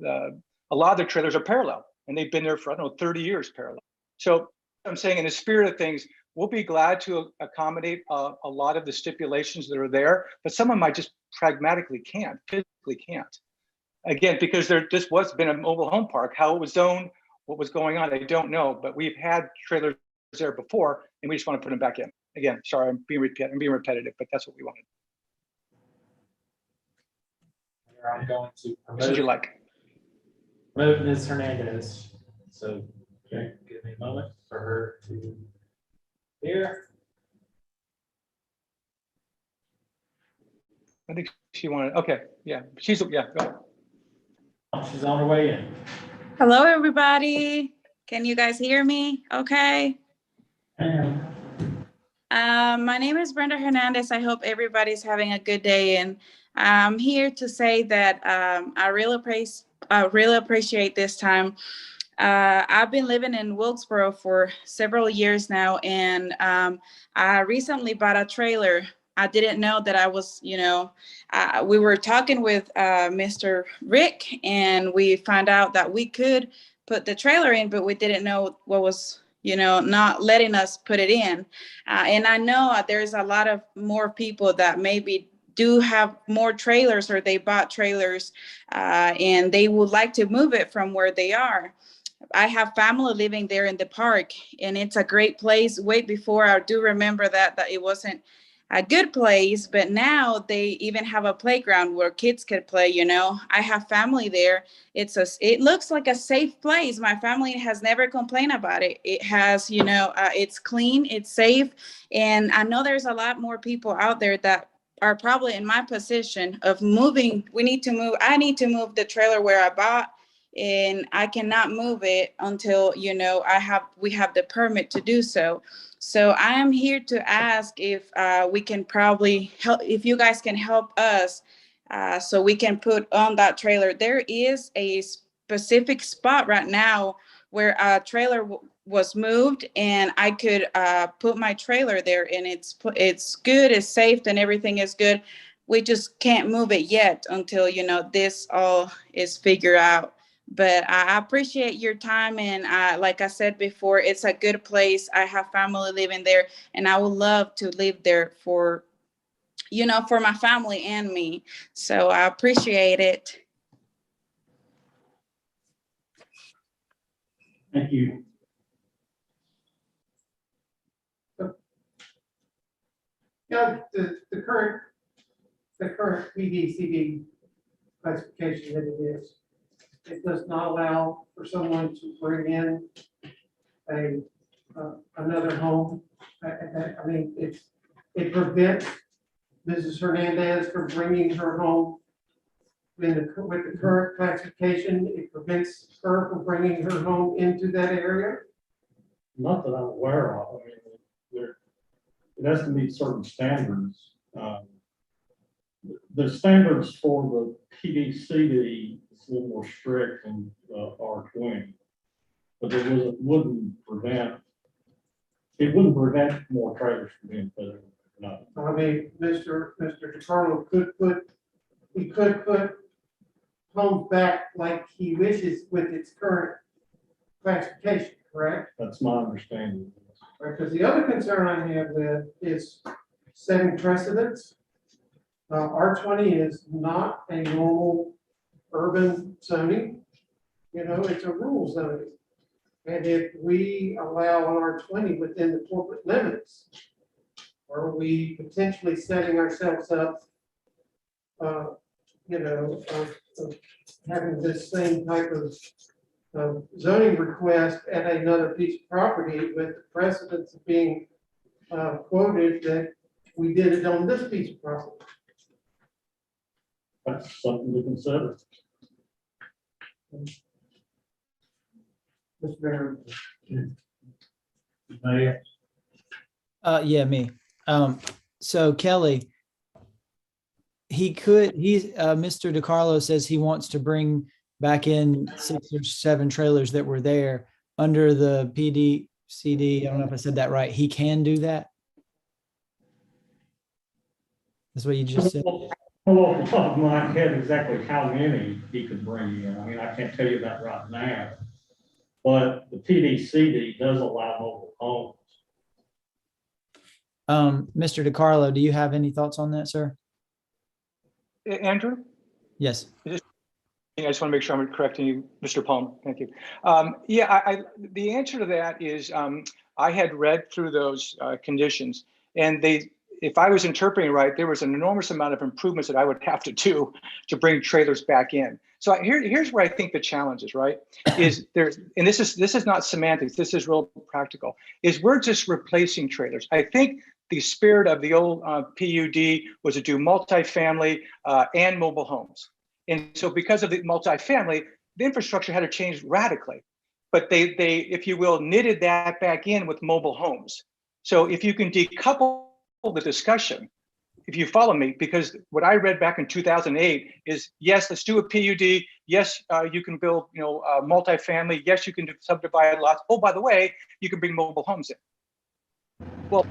A lot of the trailers are parallel, and they've been there for 30 years parallel. So I'm saying, in the spirit of things, we'll be glad to accommodate a lot of the stipulations that are there, but some of them I just pragmatically can't, physically can't. Again, because there just been a mobile home park. How it was zoned, what was going on, I don't know. But we've had trailers there before, and we just want to put them back in. Again, sorry, I'm being repetitive, but that's what we wanted. I'm going to What would you like? promote Ms. Hernandez. So give me a moment for her to here. I think she wanted. Okay, yeah, go ahead. She's on her way in. Hello, everybody. Can you guys hear me? Okay. My name is Brenda Hernandez. I hope everybody's having a good day, and I'm here to say that I really appreciate this time. I've been living in Wilkesboro for several years now, and I recently bought a trailer. I didn't know that I was, we were talking with Mr. Rick, and we found out that we could put the trailer in, but we didn't know what was, not letting us put it in. And I know there's a lot of more people that maybe do have more trailers, or they bought trailers and they would like to move it from where they are. I have family living there in the park, and it's a great place. Way before, I do remember that it wasn't a good place, but now they even have a playground where kids could play. I have family there. It looks like a safe place. My family has never complained about it. It has, it's clean, it's safe. And I know there's a lot more people out there that are probably in my position of moving. I need to move the trailer where I bought, and I cannot move it until, we have the permit to do so. So I am here to ask if we can probably help, if you guys can help us so we can put on that trailer. There is a specific spot right now where a trailer was moved, and I could put my trailer there, and it's good, it's safe, and everything is good. We just can't move it yet until, this all is figured out. But I appreciate your time, and like I said before, it's a good place. I have family living there, and I would love to live there for my family and me. So I appreciate it. Thank you. Yeah, the current PDCD classification that it is, it does not allow for someone to bring in another home. I mean, it prevents Mrs. Hernandez from bringing her home with the current classification. It prevents her from bringing her home into that area. Not that I'm aware of. I mean, it has to meet certain standards. The standards for the PDCD is a little more strict than R20, but it wouldn't prevent more trailers from being put in. No. I mean, Mr. DiCarlo could put homes back like he wishes with its current classification, correct? That's my understanding. Because the other concern I have with is setting precedents. R20 is not a normal urban zoning. You know, it's a rural zoning. And if we allow an R20 within the corporate limits, are we potentially setting ourselves up, of having this same type of zoning request at another piece of property with the precedence of being quoted that we did it on this piece of property? That's something to consider. Mr. Mayor. Yeah, me. So Kelly, Mr. DiCarlo says he wants to bring back in 6 or 7 trailers that were there under the PDCD. I don't know if I said that right. He can do that? That's what you just said. Well, off the top of my head, exactly how many he could bring in. I mean, I can't tell you that right now. But the PDCD does allow mobile homes. Mr. DiCarlo, do you have any thoughts on that, sir? Andrew? Yes. I just want to make sure I'm correcting you, Mr. Palmer. Thank you. The answer to that is I had read through those conditions, and if I was interpreting right, there was an enormous amount of improvements that I would have to do to bring trailers back in. So here's where I think the challenge is, right? And this is not semantics, this is real practical, is we're just replacing trailers. I think the spirit of the old PUD was to do multifamily and mobile homes. And so because of the multifamily, the infrastructure had to change radically. But they, if you will, knitted that back in with mobile homes. So if you can decouple the discussion, if you follow me, because what I read back in 2008 is, yes, let's do a PUD. Yes, you can build, multifamily. Yes, you can subdivide lots. Oh, by the way, you can bring mobile homes in. Well,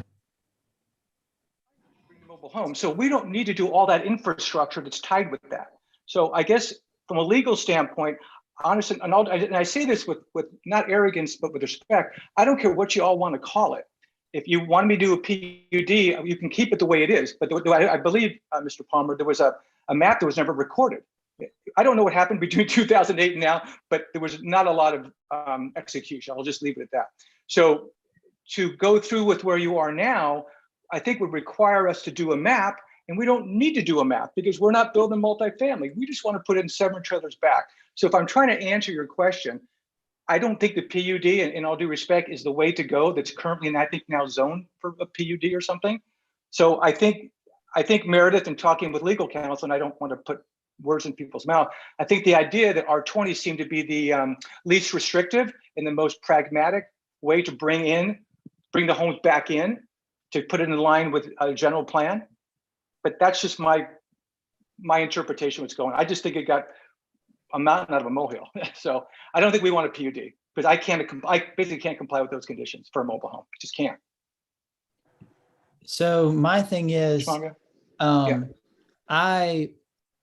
bring mobile homes. So we don't need to do all that infrastructure that's tied with that. So I guess from a legal standpoint, honestly, and I say this with not arrogance, but with respect, I don't care what you all want to call it. If you want me to do a PUD, you can keep it the way it is. But I believe, Mr. Palmer, there was a map that was never recorded. I don't know what happened between 2008 and now, but there was not a lot of execution. I'll just leave it at that. So to go through with where you are now, I think would require us to do a map, and we don't need to do a map because we're not building multifamily. We just want to put in 7 trailers back. So if I'm trying to answer your question, I don't think the PUD, in all due respect, is the way to go. That's currently, and I think now zoned for a PUD or something. So I think Meredith, and talking with legal counsel, and I don't want to put words in people's mouth, I think the idea that R20 seemed to be the least restrictive and the most pragmatic way to bring the homes back in, to put it in line with a general plan. But that's just my interpretation of what's going on. I just think it got a mountain out of a molehill. So I don't think we want a PUD because I basically can't comply with those conditions for a mobile home. I just can't. So my thing is,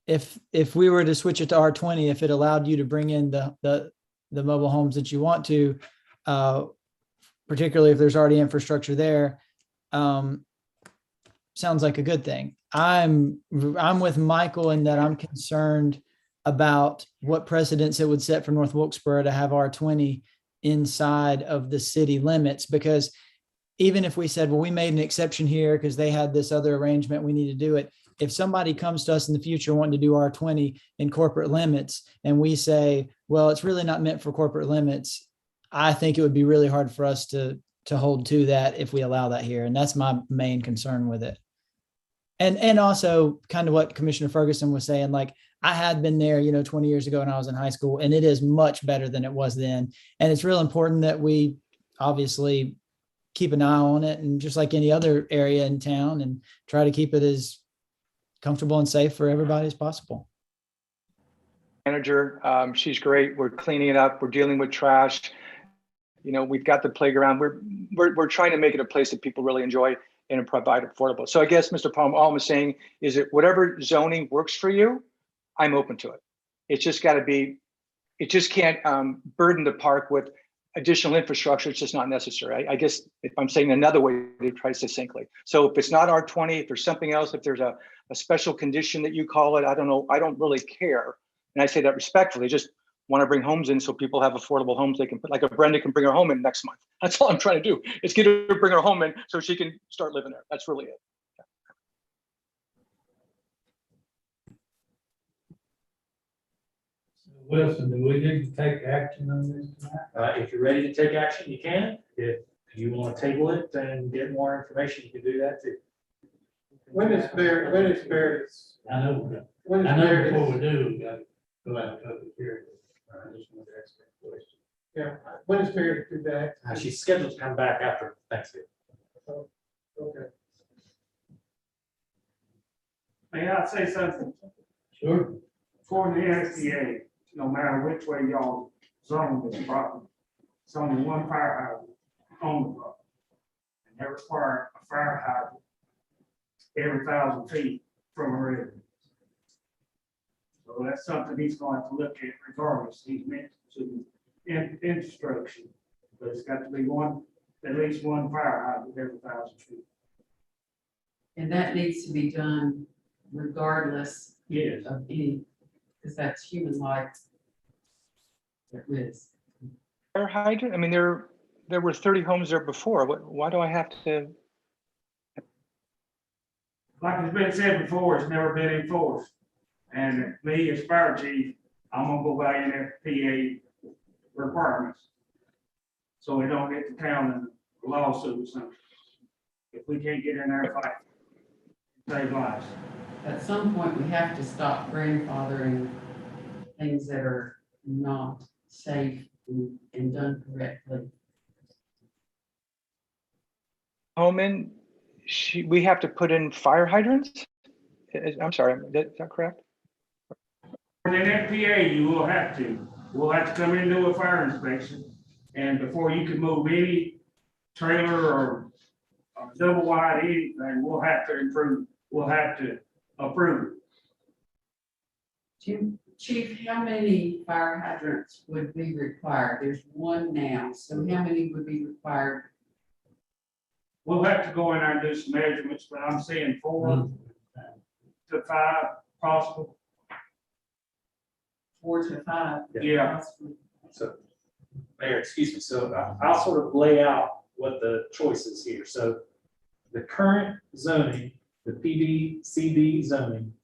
if we were to switch it to R20, if it allowed you to bring in the mobile homes that you want to, particularly if there's already infrastructure there, sounds like a good thing. I'm with Michael in that I'm concerned about what precedents it would set for North Wilkesboro to have R20 inside of the city limits, because even if we said, well, we made an exception here because they had this other arrangement, we need to do it. If somebody comes to us in the future wanting to do R20 in corporate limits, and we say, well, it's really not meant for corporate limits, I think it would be really hard for us to hold to that if we allow that here. And that's my main concern with it. And also kind of what Commissioner Ferguson was saying, like, I had been there, 20 years ago when I was in high school, and it is much better than it was then. And it's real important that we obviously keep an eye on it, and just like any other area in town, and try to keep it as comfortable and safe for everybody as possible. Manager, she's great. We're cleaning it up. We're dealing with trash. We've got the playground. We're trying to make it a place that people really enjoy and provide affordable. So I guess, Mr. Palmer, all I'm saying is that whatever zoning works for you, I'm open to it. It's just got to be, it just can't burden the park with additional infrastructure, it's just not necessary. I guess if I'm saying another way to try succinctly. So if it's not R20, if there's something else, if there's a special condition that you call it, I don't know, I don't really care. And I say that respectfully, just want to bring homes in so people have affordable homes they can put, like a Brenda can bring her home in next month. That's all I'm trying to do, is get her to bring her home in so she can start living there. That's really it. Wilson, do we need to take action on this tonight? If you're ready to take action, you can. If you want to table it and get more information, you can do that too. When is Barrett's, I know, when is I know Barrett's? before we do, we got to go out and public hearing. I just wanted to ask that question. Yeah, when is Barrett due back? She's scheduled to come back after Thanksgiving. Okay. May I say something? Sure. For the SDA, no matter which way y'all zone this property, it's only one fire hydrant on the property. And they require a fire hydrant every 1,000 feet from a residence. So that's something he's going to have to look at regardless. He's meant to instruction, but it's got to be at least one fire hydrant every 1,000 feet. And that needs to be done regardless Yes. of any, because that's human life at risk. Fire hydrant, I mean, there were 30 homes there before. Why do I have to? Like it's been said before, it's never been enforced. And me as fire chief, I'm gonna go by NFPA requirements. So we don't get the town in a lawsuit or something. If we can't get in there and fight, save lives. At some point, we have to stop grandfathering things that are not safe and done correctly. Homan, we have to put in fire hydrants? I'm sorry, is that correct? For an NFPA, you will have to. We'll have to come in and do a fire inspection. And before you can move any trailer or double wide anything, we'll have to approve it. Chief, how many fire hydrants would be required? There's one now, so how many would be required? We'll have to go in there and do some measurements, but I'm saying 4 to 5 possible. 4 to 5. Yeah. So, Mayor, excuse me, so I'll sort of lay out what the choice is here. So the current zoning, the PDCD zoning,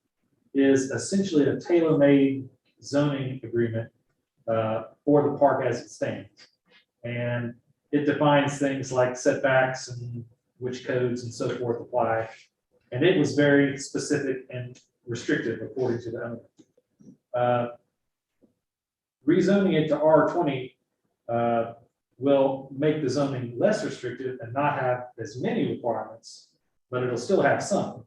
is essentially a tailor-made zoning agreement for the park as it stands. And it defines things like setbacks and which codes and so forth apply. And it was very specific and restrictive according to the owner. Rezoning it to R20 will make the zoning less restrictive and not have as many requirements, but it'll still have some.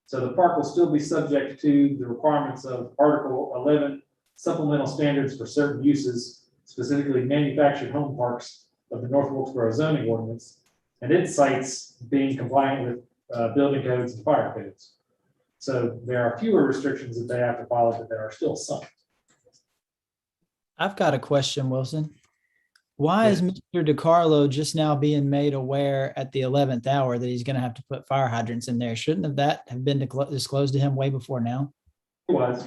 So the park will still be subject to the requirements of Article 11 supplemental standards for certain uses, specifically manufactured home parks of the North Wilkesboro zoning ordinance, and its sites being compliant with building codes and fire codes. So there are fewer restrictions that they have to follow, but there are still some. I've got a question, Wilson. Why is Mr. DiCarlo just now being made aware at the 11th hour that he's going to have to put fire hydrants in there? Shouldn't that have been disclosed to him way before now? It was.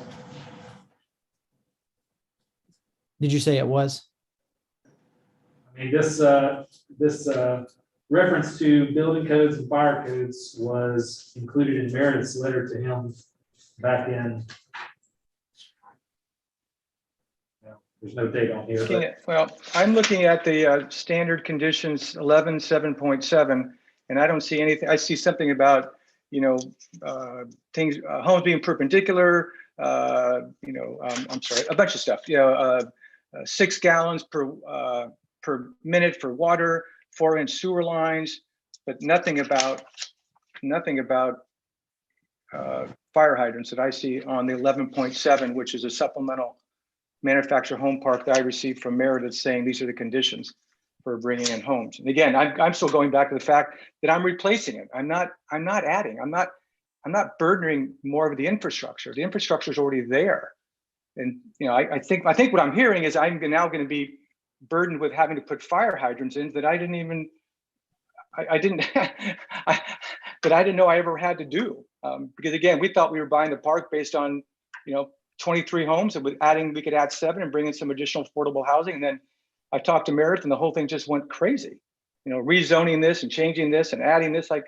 Did you say it was? I mean, this reference to building codes and fire codes was included in Meredith's letter to him back in. There's no date on here. Well, I'm looking at the standard conditions 11.7.7, and I don't see anything. I see something about, things, homes being perpendicular, I'm sorry, a bunch of stuff, 6 gallons per minute for water, 4-inch sewer lines, but nothing about fire hydrants that I see on the 11.7, which is a supplemental manufactured home park that I received from Meredith saying these are the conditions for bringing in homes. And again, I'm still going back to the fact that I'm replacing it. I'm not adding. I'm not burdening more of the infrastructure. The infrastructure is already there. And I think what I'm hearing is I'm now going to be burdened with having to put fire hydrants in that I didn't even, I didn't, that I didn't know I ever had to do. Because again, we thought we were buying the park based on, 23 homes, and with adding, we could add 7 and bring in some additional affordable housing. And then I talked to Meredith and the whole thing just went crazy. Rezoning this and changing this and adding this, like,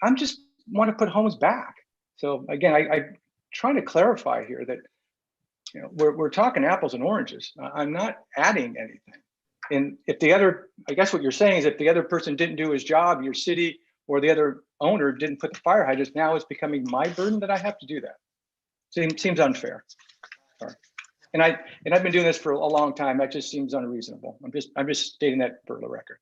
I'm just want to put homes back. So again, I trying to clarify here that, we're talking apples and oranges. I'm not adding anything. And if the other, I guess what you're saying is if the other person didn't do his job, your city or the other owner didn't put the fire hydrants, now it's becoming my burden that I have to do that. Seems unfair. Sorry. And I've been doing this for a long time. That just seems unreasonable. I'm just stating that for the record.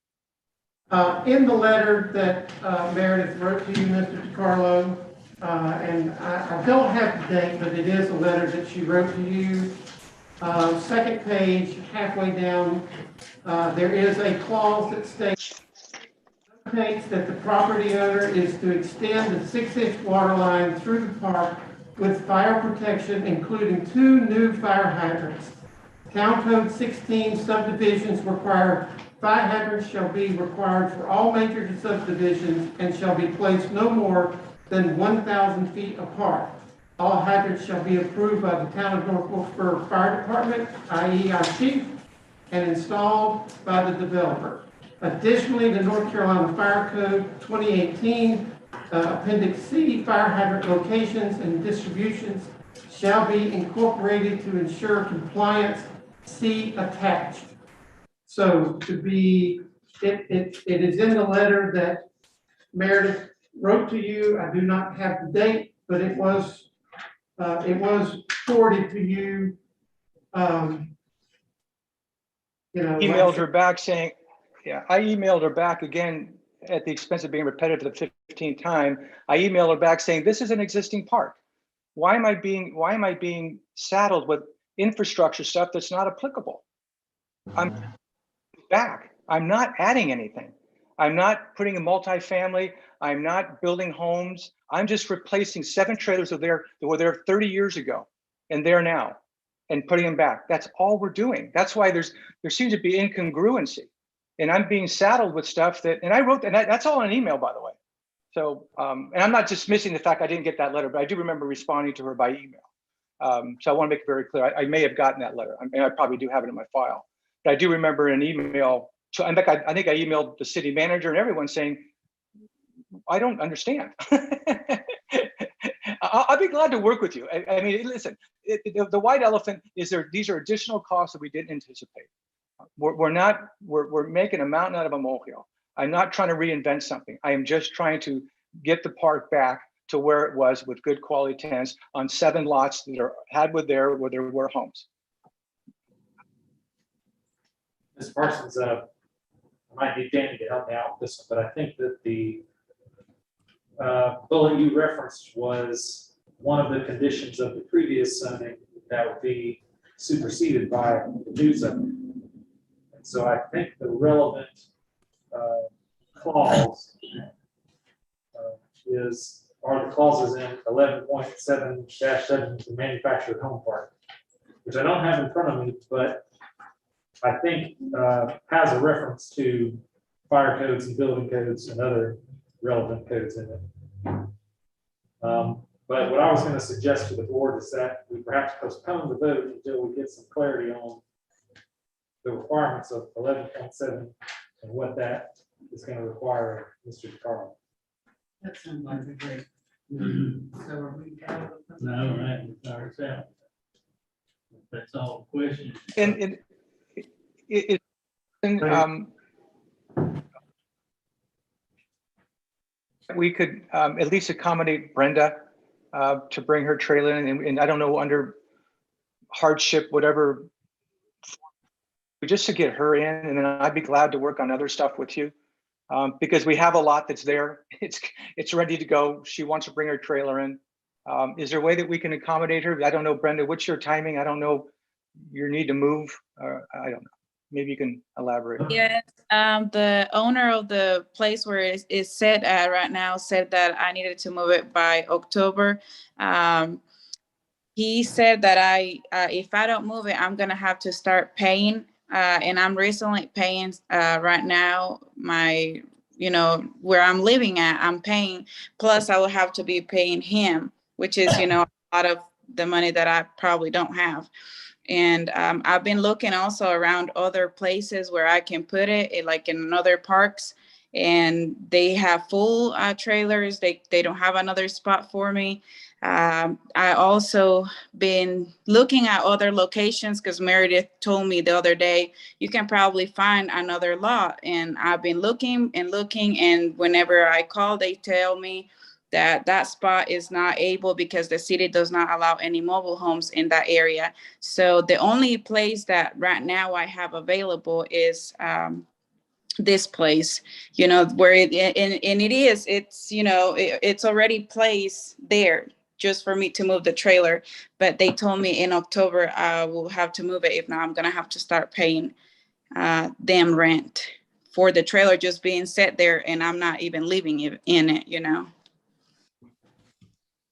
In the letter that Meredith wrote to you, Mr. DiCarlo, and I don't have the date, but it is a letter that she wrote to you. Second page, halfway down, there is a clause that states that the property owner is to extend the 6-inch water line through the park with fire protection, including 2 new fire hydrants. Town Code 16 subdivisions require fire hydrants shall be required for all major subdivisions and shall be placed no more than 1,000 feet apart. All hydrants shall be approved by the Town of North Wilkesboro Fire Department, i.e. our chief, and installed by the developer. Additionally, the North Carolina Fire Code 2018, Appendix C, fire hydrant locations and distributions shall be incorporated to ensure compliance. See attached. So it is in the letter that Meredith wrote to you. I do not have the date, but it was forwarded to you. Emailed her back saying, yeah, I emailed her back again at the expense of being repetitive for the 15th time. I emailed her back saying, this is an existing park. Why am I being saddled with infrastructure stuff that's not applicable? I'm back. I'm not adding anything. I'm not putting a multifamily. I'm not building homes. I'm just replacing 7 trailers that were there 30 years ago and there now and putting them back. That's all we're doing. That's why there seems to be incongruency. And I'm being saddled with stuff that, and I wrote, and that's all in an email, by the way. So, and I'm not dismissing the fact I didn't get that letter, but I do remember responding to her by email. So I want to make it very clear. I may have gotten that letter. I probably do have it in my file. But I do remember an email. So in fact, I think I emailed the city manager and everyone saying, I don't understand. I'll be glad to work with you. I mean, listen, the white elephant is these are additional costs that we didn't anticipate. We're making a mountain out of a molehill. I'm not trying to reinvent something. I am just trying to get the park back to where it was with good quality tenants on 7 lots that where there were homes. Ms. Parsons, I might need Danny to help me out with this one, but I think that the bullet you referenced was one of the conditions of the previous zoning that would be superseded by the new zoning. And so I think the relevant clause are the clauses in 11.7-7, the manufactured home park, which I don't have in front of me, but I think has a reference to fire codes and building codes and other relevant codes in it. But what I was going to suggest to the board is that we perhaps postpone the vote until we get some clarity on the requirements of 11.7 and what that is going to require, Mr. DiCarlo. That sounds like a great. So are we out of the? No, that starts out. That's all questions. And we could at least accommodate Brenda to bring her trailer in, and I don't know, under hardship, whatever, just to get her in, and then I'd be glad to work on other stuff with you. Because we have a lot that's there. It's ready to go. She wants to bring her trailer in. Is there a way that we can accommodate her? I don't know, Brenda, what's your timing? I don't know your need to move. I don't know. Maybe you can elaborate. Yes, the owner of the place where it's set at right now said that I needed to move it by October. He said that if I don't move it, I'm gonna have to start paying and I'm recently paying, right now, my, where I'm living at, I'm paying, plus I will have to be paying him, which is, a lot of the money that I probably don't have. And I've been looking also around other places where I can put it, like in other parks, and they have full trailers. They don't have another spot for me. I also been looking at other locations because Meredith told me the other day, you can probably find another lot. And I've been looking and looking, and whenever I call, they tell me that that spot is not able because the city does not allow any mobile homes in that area. So the only place that right now I have available is this place, where it's already placed there just for me to move the trailer. But they told me in October I will have to move it. If not, I'm going to have to start paying them rent for the trailer just being set there, and I'm not even living in it.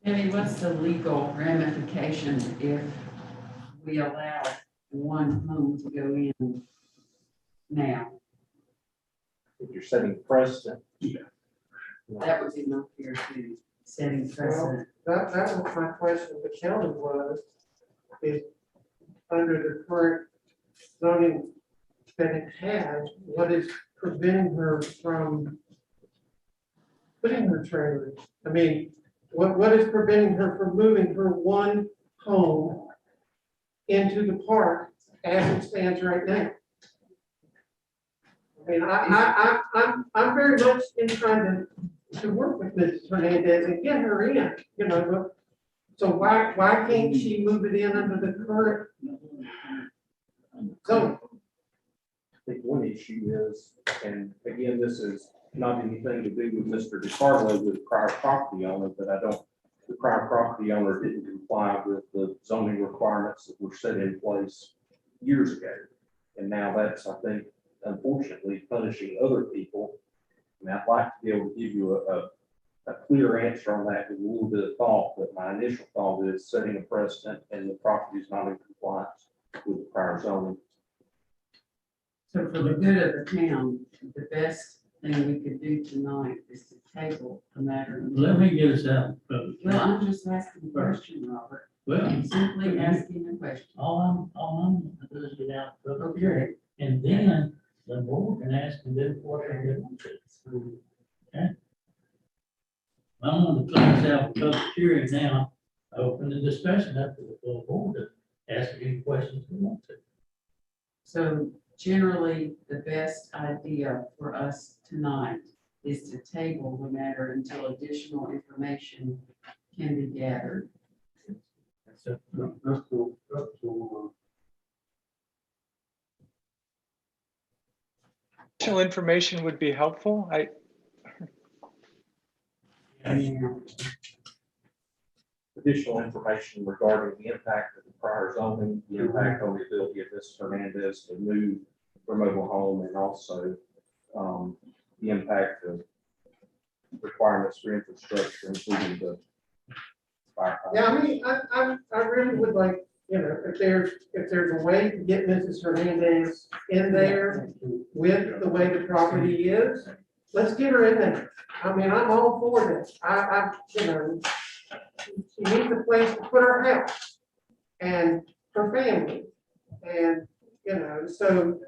Debbie, what's the legal ramifications if we allow one home to go in now? If you're setting precedent. That would be my fear too, setting precedent. That was my question. The county was, is under the current zoning that it has, what is preventing her from putting her trailer? I mean, what is preventing her from moving her one home into the park as it stands right now? I mean, I'm very much in trying to work with Mrs. Hernandez and get her in, but so why can't she move it in under the current zone? I think one issue is, and again, this is not anything to do with Mr. DeCarlo, with prior property owner, but the prior property owner didn't comply with the zoning requirements that were set in place years ago. And now that's, I think, unfortunately punishing other people. And I'd like to be able to give you a clear answer on that with a little bit of thought, but my initial thought is setting a precedent and the property is not in compliance with the prior zoning. So for the good of the town, the best thing we could do tonight is to table the matter. Let me get us out. Well, I'm just asking a question, Robert. Well, I'm simply asking a question. all I'm doing is get out. Okay. And then the board can ask and do whatever they want to. Okay? I'm going to close out the public hearing now. Open the discussion up to the full board to ask any questions we want to. So generally, the best idea for us tonight is to table the matter until additional information can be gathered. Additional information would be helpful. Additional information regarding the impact of the prior zoning, the impact on the ability of Ms. Hernandez to move her mobile home, and also the impact of requirements for infrastructure, including the fire. Yeah, I mean, I really would like, if there's a way to get Mrs. Hernandez in there with the way the property is, let's get her in there. I mean, I'm all for this. She needs a place to put her house and her family. And, so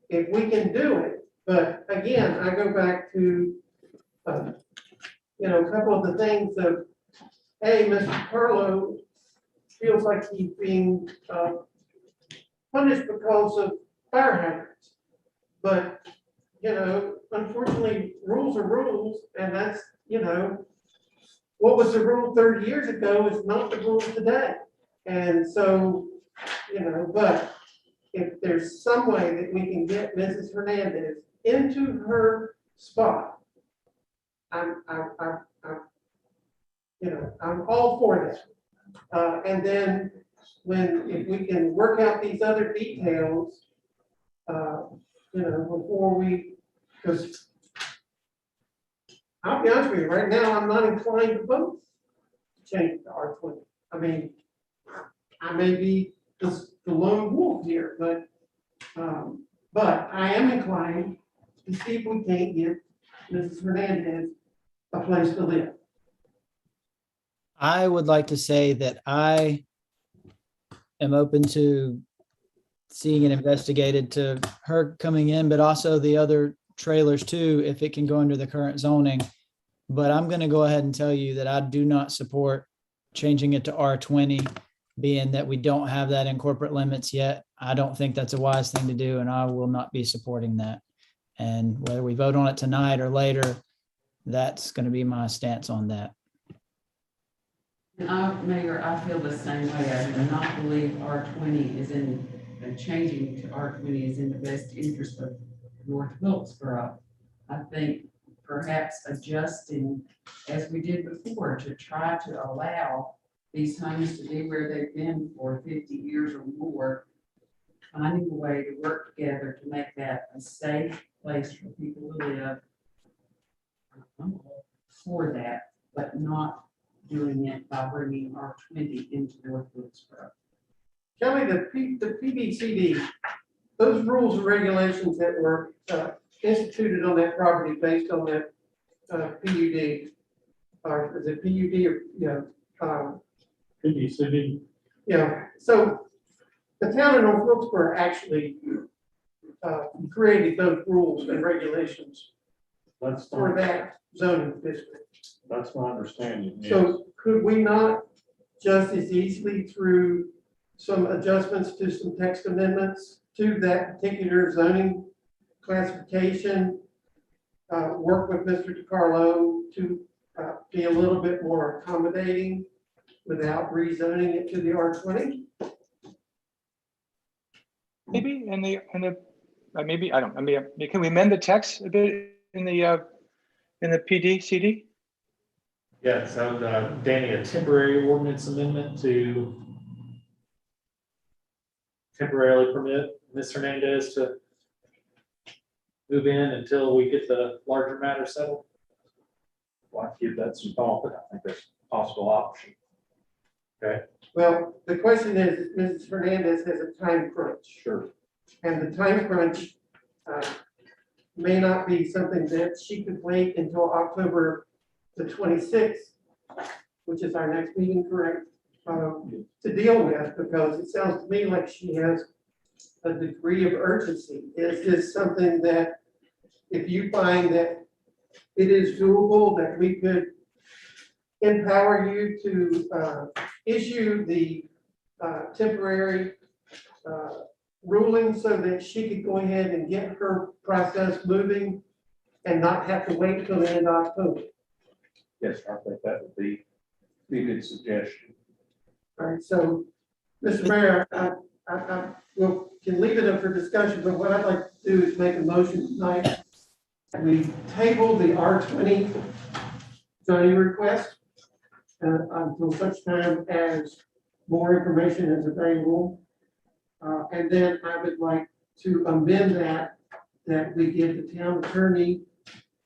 if we can do it, but again, I go back to, a couple of the things of, hey, Mr. Carlo feels like he's being punished because of fire hazards. But, unfortunately, rules are rules, and that's, what was the rule 30 years ago is not the rule today. And so, but if there's some way that we can get Mrs. Hernandez into her spot, I'm all for that. And then if we can work out these other details, before because I'll be honest with you, right now, I'm not inclined to vote to change to R20. I mean, I may be the lone wolf here, but But I am inclined to see if we can't get Mrs. Hernandez a place to live. I would like to say that I am open to seeing it investigated to her coming in, but also the other trailers too, if it can go under the current zoning. But I'm going to go ahead and tell you that I do not support changing it to R20, being that we don't have that in corporate limits yet. I don't think that's a wise thing to do, and I will not be supporting that. And whether we vote on it tonight or later, that's going to be my stance on that. Mayor, I feel the same way. I do not believe R20 is in, changing to R20 is in the best interest of North Wilkesboro. I think perhaps adjusting, as we did before, to try to allow these homes to be where they've been for 50 years or more, finding a way to work together to make that a safe place for people to live. I'm all for that, but not doing it by bringing R20 into North Wilkesboro. Kelly, the PBCD, those rules and regulations that were instituted on that property based on that PUD, or is it PUD or, PDCD. So the town of North Wilkesboro actually created those rules and regulations That's for my, that zoning district. that's my understanding. Yes. So could we not just as easily through some adjustments to some text amendments to that particular zoning classification, work with Mr. DiCarlo to be a little bit more accommodating without rezoning it to the R20? Maybe maybe, I don't, I mean, can we amend the text a bit in the PD, CD? Yeah, so Danny, a temporary ordinance amendment to temporarily permit Ms. Hernandez to move in until we get the larger matter settled. Well, I give that some thought, but I think that's a possible option. Okay. Well, the question is, Mrs. Hernandez has a time crunch. Sure. And the time crunch may not be something that she could wait until October the 26th, which is our next meeting, correct? To deal with, because it sounds to me like she has a degree of urgency. Is this something that if you find that it is doable, that we could empower you to issue the temporary ruling so that she could go ahead and get her process moving and not have to wait until the end of October? Yes, I think that would be a good suggestion. All right, so, Mr. Mayor, I can leave it up for discussion, but what I'd like to do is make a motion tonight. We table the R20 zoning request until such time as more information is available. And then I would like to amend that we give the town attorney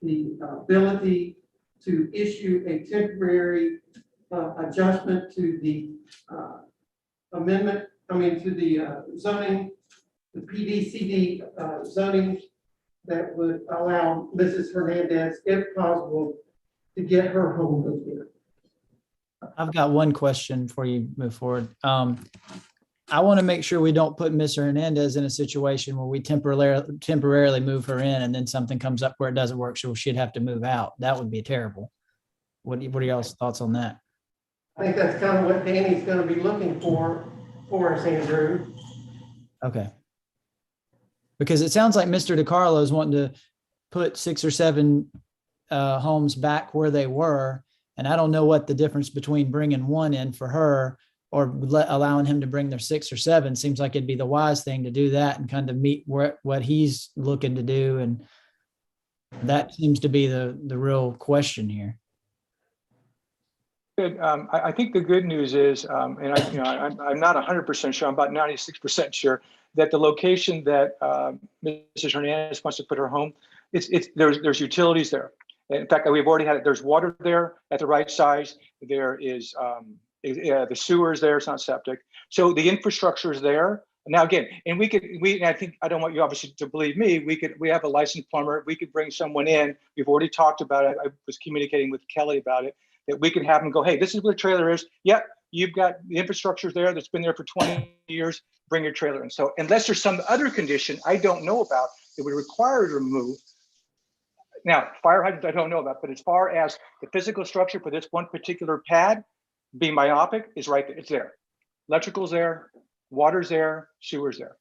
the ability to issue a temporary adjustment to the amendment, to the zoning, the PDCD zoning that would allow Mrs. Hernandez, if possible, to get her home moved in. I've got one question before you move forward. I want to make sure we don't put Ms. Hernandez in a situation where we temporarily move her in and then something comes up where it doesn't work, so she'd have to move out. That would be terrible. What are y'all's thoughts on that? I think that's kind of what Danny's gonna be looking for us, Andrew. Okay. Because it sounds like Mr. DiCarlo is wanting to put 6 or 7 homes back where they were. And I don't know what the difference between bringing one in for her or allowing him to bring their 6 or 7. Seems like it'd be the wise thing to do that and kind of meet what he's looking to do. And that seems to be the real question here. Good. I think the good news is, and I'm not 100% sure, I'm about 96% sure that the location that Mrs. Hernandez wants to put her home, there's utilities there. In fact, we've already had it. There's water there at the right size. There is the sewers there. It's not septic. So the infrastructure is there. Now, again, and and I think, I don't want you obviously to believe me, we have a licensed plumber, we could bring someone in, we've already talked about it, I was communicating with Kelly about it, that we could have them go, hey, this is where the trailer is, yep, you've got the infrastructure there that's been there for 20 years, bring your trailer in. So unless there's some other condition I don't know about that would require to remove, now, fire hydrants I don't know about, but as far as the physical structure for this one particular pad, being myopic is right there, it's there. Electrical's there, water's there, sewer's there.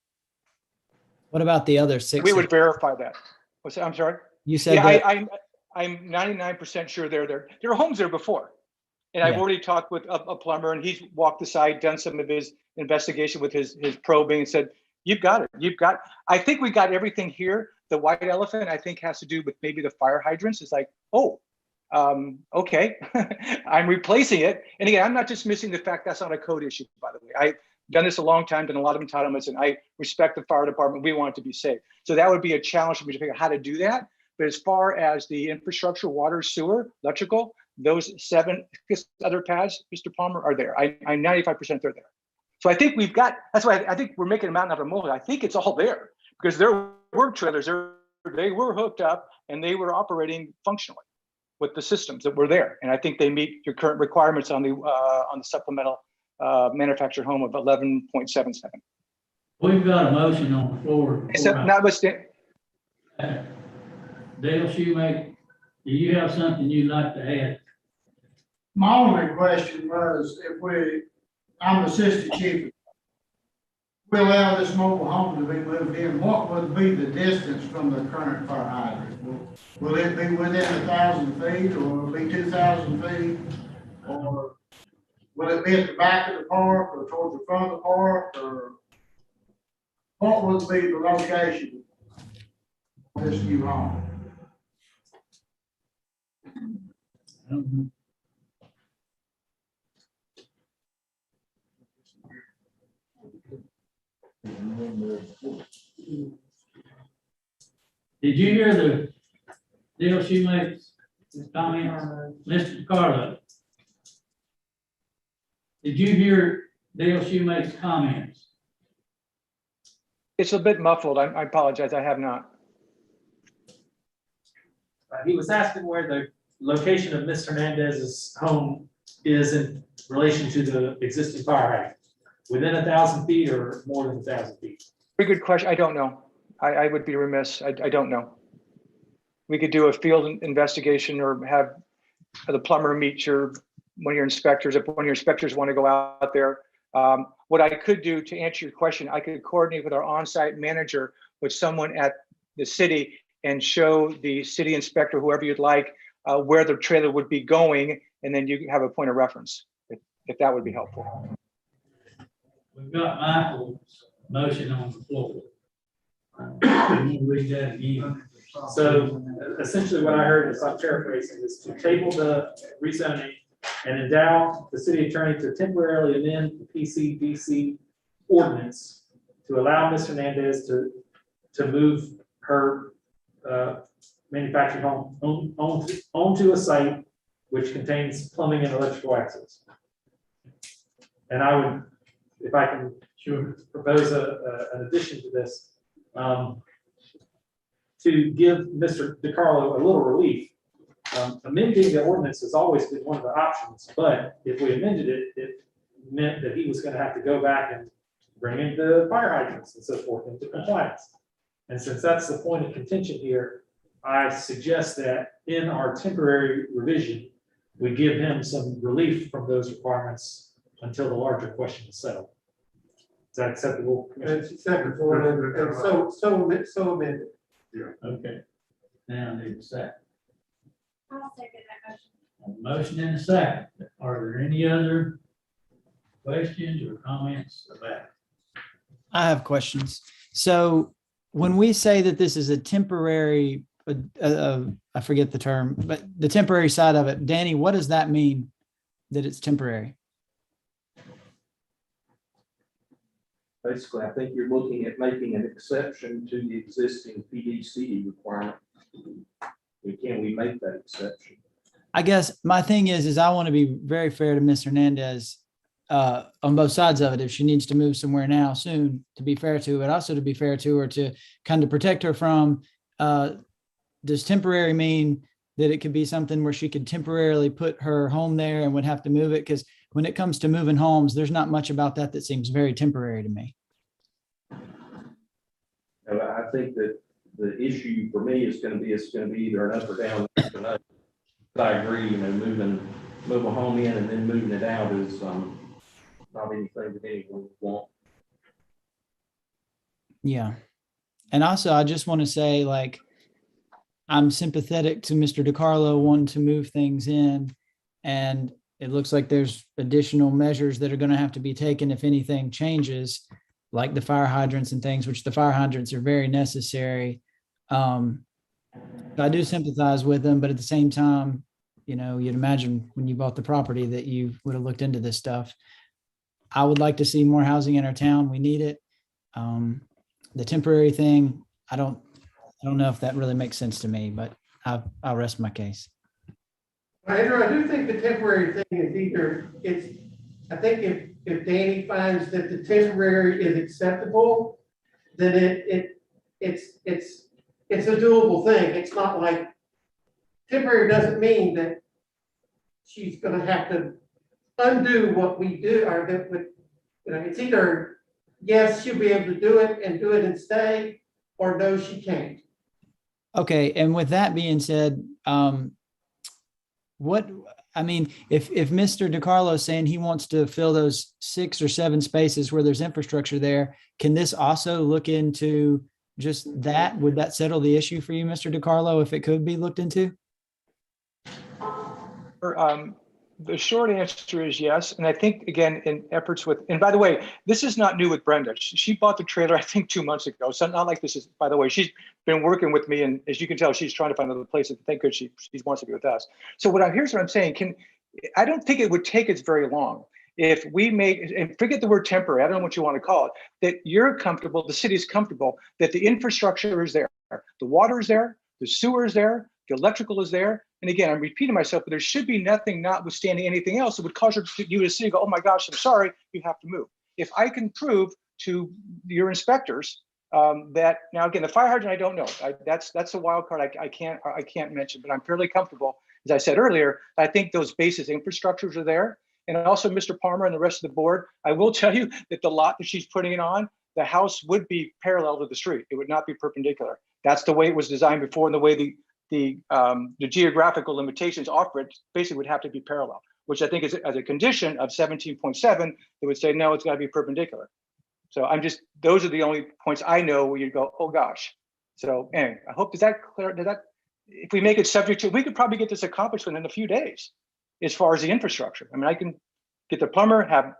What about the other 6? We would verify that. What's that? I'm sorry? You said Yeah, that, I'm 99% sure they're there. There are homes there before. And I've Yeah. already talked with a plumber and he's walked the site, done some of his investigation with his probing and said, you've got it. I think we got everything here. The white elephant, I think, has to do with maybe the fire hydrants. It's like, oh, okay, I'm replacing it. And again, I'm not dismissing the fact that's not a code issue, by the way. I've done this a long time, done a lot of entitlements, and I respect the fire department. We want it to be safe. So that would be a challenge for me to figure out how to do that. But as far as the infrastructure, water, sewer, electrical, those 7 other pads, Mr. Palmer, are there. I'm 95% they're there. So I think we've got, that's why I think we're making a mountain out of a molehill. I think it's all there because there were trailers, they were hooked up and they were operating functionally with the systems that were there. And I think they meet your current requirements on the supplemental manufactured home of 11.77. We've got a motion on the floor. Except notwithstanding, Dale Shoemaker, do you have something you'd like to add? My only question was I'm the assistant chief. We allow this mobile home to be moved in, what would be the distance from the current fire hydrant? Will it be within 1,000 feet or will it be 2,000 feet? Or will it be at the back of the park or towards the front of the park or what would be the location of this new home? Did you hear the Dale Shoemaker's comment, Mr. Carlo? Did you hear Dale Shoemaker's comments? it's a bit muffled. I apologize. I have not. He was asking where the location of Ms. Hernandez's home is in relation to the existing fire hydrant. Within 1,000 feet or more than 1,000 feet? Very good question. I don't know. I would be remiss. I don't know. We could do a field investigation or have the plumber meet one of your inspectors. If one of your inspectors want to go out there. What I could do to answer your question, I could coordinate with our on-site manager with someone at the city and show the city inspector, whoever you'd like, where the trailer would be going, and then you have a point of reference, if that would be helpful. We've got Michael's motion on the floor. Can you read that again? So essentially what I heard is, I'm paraphrasing, is to table the rezoning and endow the city attorney to temporarily amend the PCDC ordinance to allow Ms. Hernandez to move her manufactured home onto a site which contains plumbing and electrical access. And I would, if I can propose an addition to this, to give Mr. DiCarlo a little relief. Amending the ordinance has always been one of the options, but if we amended it, it meant that he was going to have to go back and bring in the fire hydrants and so forth into compliance. And since that's the point of contention here, I suggest that in our temporary revision, we give him some relief from those requirements until the larger question is settled. Is that acceptable? It's acceptable, and so amended. Okay. Now, need a second. I'll second that motion. A motion and a second. Are there any other questions or comments about it? I have questions. So when we say that this is a temporary, I forget the term, but the temporary side of it, Danny, what does that mean that it's temporary? Basically, I think you're looking at making an exception to the existing PDC requirement. Can we make that exception? I guess my thing is I want to be very fair to Ms. Hernandez. on both sides of it. If she needs to move somewhere now soon, to be fair to it, also to be fair to her, to kind of protect her from, does temporary mean that it could be something where she could temporarily put her home there and would have to move it? Because when it comes to moving homes, there's not much about that that seems very temporary to me. And I think that the issue for me is gonna be either an up or down. I agree, moving a home in and then moving it out is, not anything that anyone would want. Yeah. And also, I just want to say, like, I'm sympathetic to Mr. DiCarlo wanting to move things in. And it looks like there's additional measures that are going to have to be taken if anything changes, like the fire hydrants and things, which the fire hydrants are very necessary. I do sympathize with them, but at the same time, you'd imagine when you bought the property that you would have looked into this stuff. I would like to see more housing in our town. We need it. The temporary thing, I don't know if that really makes sense to me, but I'll rest my case. Andrew, I do think the temporary thing is I think if Danny finds that the temporary is acceptable, then it's a doable thing. It's not like temporary doesn't mean that she's gonna have to undo what we do, or that would, it's either, yes, she'll be able to do it and stay, or no, she can't. Okay, and with that being said, if Mr. DiCarlo is saying he wants to fill those 6 or 7 spaces where there's infrastructure there, can this also look into just that? Would that settle the issue for you, Mr. DiCarlo, if it could be looked into? The short answer is yes. And I think, again, in efforts with, and by the way, this is not new with Brenda. She bought the trailer, I think, 2 months ago. So not like this is, by the way, she's been working with me. And as you can tell, she's trying to find other places. Thank goodness she wants to be with us. So here's what I'm saying. I don't think it would take us very long if we made, and forget the word temporary, I don't know what you want to call it, that you're comfortable, the city's comfortable, that the infrastructure is there. The water is there, the sewer is there, the electrical is there. And again, I'm repeating myself, but there should be nothing notwithstanding anything else that would cause you to city go, oh my gosh, I'm sorry, you have to move. If I can prove to your inspectors that, now again, the fire hydrant, I don't know. That's a wild card I can't mention, but I'm fairly comfortable. As I said earlier, I think those basis infrastructures are there. And also Mr. Palmer and the rest of the board, I will tell you that the lot that she's putting it on, the house would be parallel to the street. It would not be perpendicular. That's the way it was designed before, and the way the geographical limitations offer it basically would have to be parallel, which I think is as a condition of 17.7, they would say, no, it's got to be perpendicular. So those are the only points I know where you go, oh gosh. So anyway, I hope, is that clear? If we make it subject to, we could probably get this accomplished within a few days as far as the infrastructure. I mean, I can get the plumber, have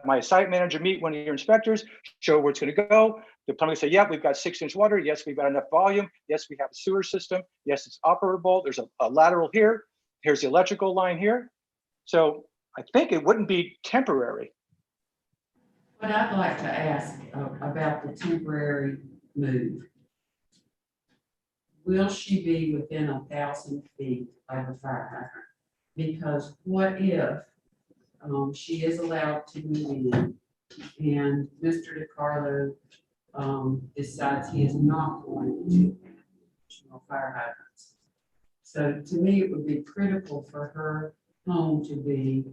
my site manager meet one of your inspectors, show where it's going to go. The plumber say, yeah, we've got 6-inch water. Yes, we've got enough volume. Yes, we have a sewer system. Yes, it's operable. There's a lateral here. Here's the electrical line here. So I think it wouldn't be temporary. But I'd like to ask about the temporary move. Will she be within 1,000 feet of the fire hydrant? Because what if she is allowed to move in and Mr. DiCarlo decides he is not going to do additional fire hydrants? So to me, it would be critical for her home to be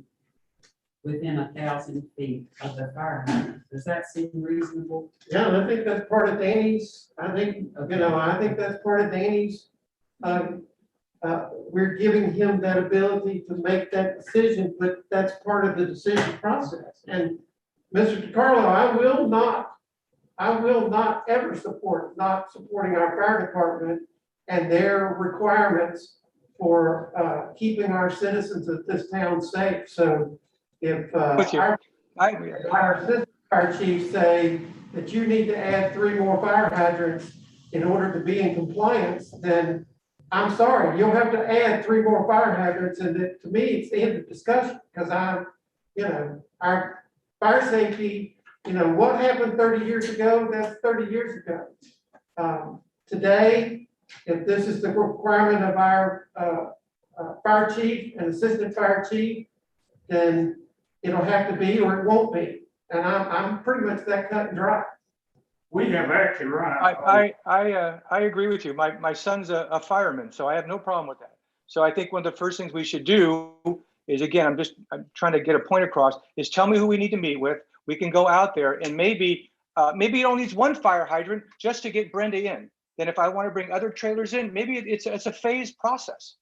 within 1,000 feet of the fire hydrant. Does that seem reasonable? Yeah, I think that's part of Danny's, I think that's part of Danny's, we're giving him that ability to make that decision, but that's part of the decision process. And Mr. DiCarlo, I will not ever support not supporting our fire department and their requirements for keeping our citizens of this town safe. So if our assistant fire chiefs say that you need to add 3 more fire hydrants in order to be in compliance, then I'm sorry, you'll have to add 3 more fire hydrants. And to me, it's the end of discussion, because our fire safety, what happened 30 years ago, that's 30 years ago. Today, if this is the requirement of our fire chief and assistant fire chief, then it'll have to be or it won't be. And I'm pretty much that cut and dry. We have actually run. I agree with you. My son's a fireman, so I have no problem with that. So I think one of the first things we should do is, again, I'm trying to get a point across, is tell me who we need to meet with. We can go out there and maybe it only needs one fire hydrant just to get Brenda in. Then if I want to bring other trailers in, maybe it's a phased process.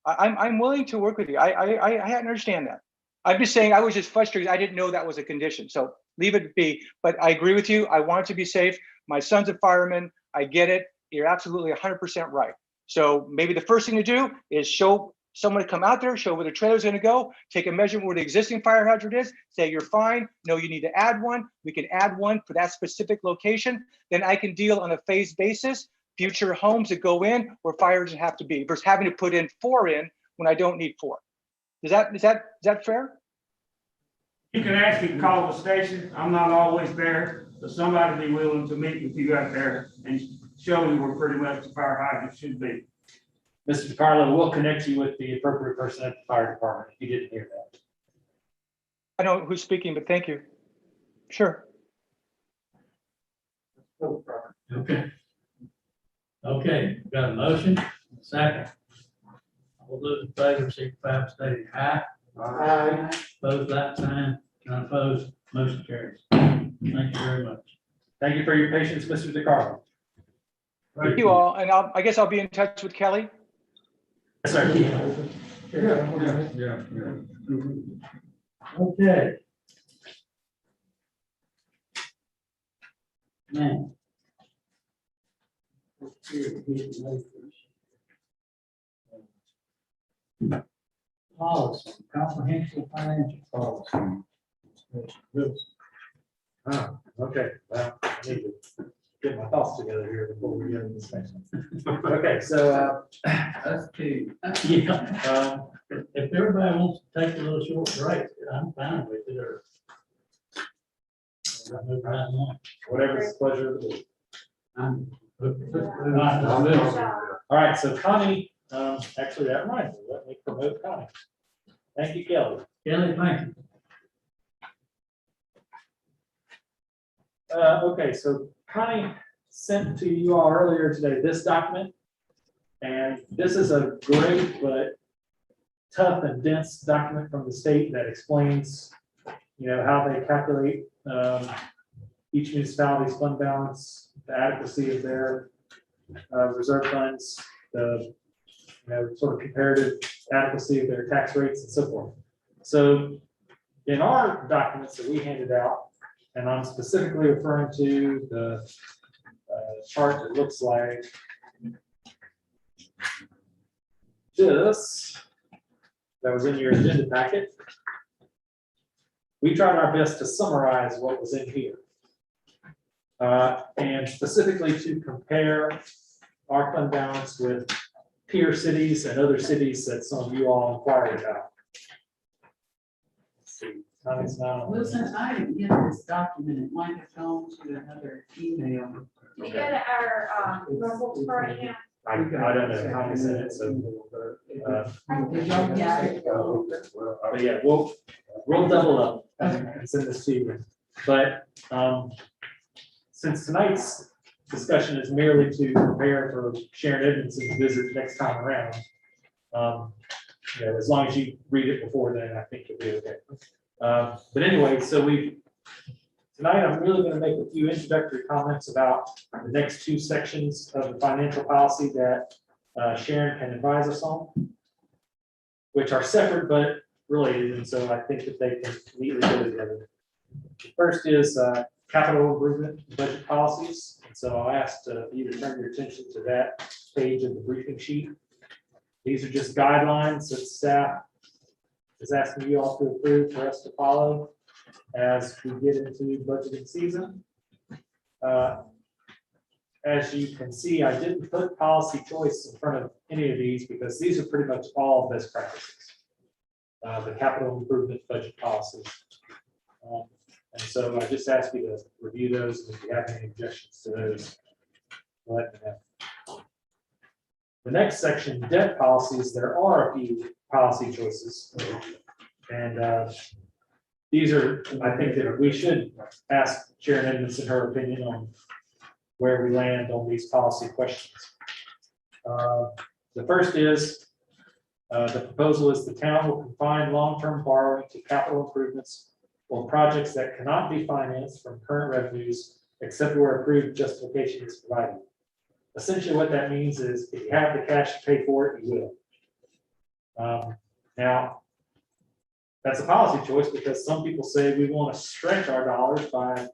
I'm willing to work with you. I understand that. I'm just saying I was just frustrated. I didn't know that was a condition. So leave it be. But I agree with you. I want it to be safe. My son's a fireman. I get it. You're absolutely 100% right. So maybe the first thing to do is show someone to come out there, show where the trailer's going to go, take a measurement where the existing fire hydrant is, say you're fine. No, you need to add one. We can add one for that specific location. Then I can deal on a phased basis. Future homes that go in where fires have to be versus having to put in 4 in when I don't need 4. Is that fair? You can actually call the station. I'm not always there, but somebody be willing to meet with you out there and show you where pretty much the fire hydrant should be. Mr. DiCarlo, we'll connect you with the appropriate person at the fire department if you didn't hear that. I know who's speaking, but thank you. Sure. Okay. Okay, got a motion, second. All those in favor, signify by stating aye. Opposed, like sign, none opposed, motion carries. Thank you very much. Thank you for your patience, Mr. DiCarlo. Thank you all, and I guess I'll be in touch with Kelly. Yes, sir. Okay. Man. Policy, comprehensive financial policy. Okay, well, I need to get my thoughts together here before we get into this next one. Okay, so, That's two. Yeah, if everybody wants to take a little short break, I'm fine with it, or. Move right along. whatever's the pleasure of the board. All All right, so Connie, actually, that reminds me, let me promote Connie. Thank you, Kelly. Kelly, thank you. Okay, so Connie sent to you all earlier today this document. And this is a great but tough and dense document from the state that explains, how they calculate each municipality's fund balance, the adequacy of their reserve funds, the sort of comparative adequacy of their tax rates and so forth. So in our documents that we handed out, and I'm specifically referring to the chart that looks like this, that was in your agenda packet. We tried our best to summarize what was in here. And specifically to compare our fund balance with peer cities and other cities that some of you all inquired about. Let's see, Connie's now. Listen, I didn't get this document. It might have gone to another email. You go to our, Rumble right now. I don't know how to say it, so. Did y'all get it? But yeah, we'll double up and send this to you. But since tonight's discussion is merely to prepare for Sharon Edmondson's visit next time around, as long as you read it before then, I think you'll be okay. But anyway, so tonight I'm really going to make a few introductory comments about the next 2 sections of the financial policy that Sharon can advise us on, which are separate but related, and so I think that they can neatly go together. The first is capital improvement budget policies, and so I asked you to turn your attention to that page of the briefing sheet. These are just guidelines that staff is asking you all to approve for us to follow as we get into budgeting season. As you can see, I didn't put policy choice in front of any of these because these are pretty much all best practices. The capital improvement budget policies. And so I just ask you to review those, and if you have any objections to those, let me know. The next section, debt policies, there are a few policy choices. And these are, I think that we should ask Sharon Edmondson her opinion on where we land on these policy questions. The first is, the proposal is the town will confine long-term borrowing to capital improvements or projects that cannot be financed from current revenues except where approved justification is provided. Essentially what that means is if you have the cash to pay for it, you will. Now, that's a policy choice because some people say we want to stretch our dollars by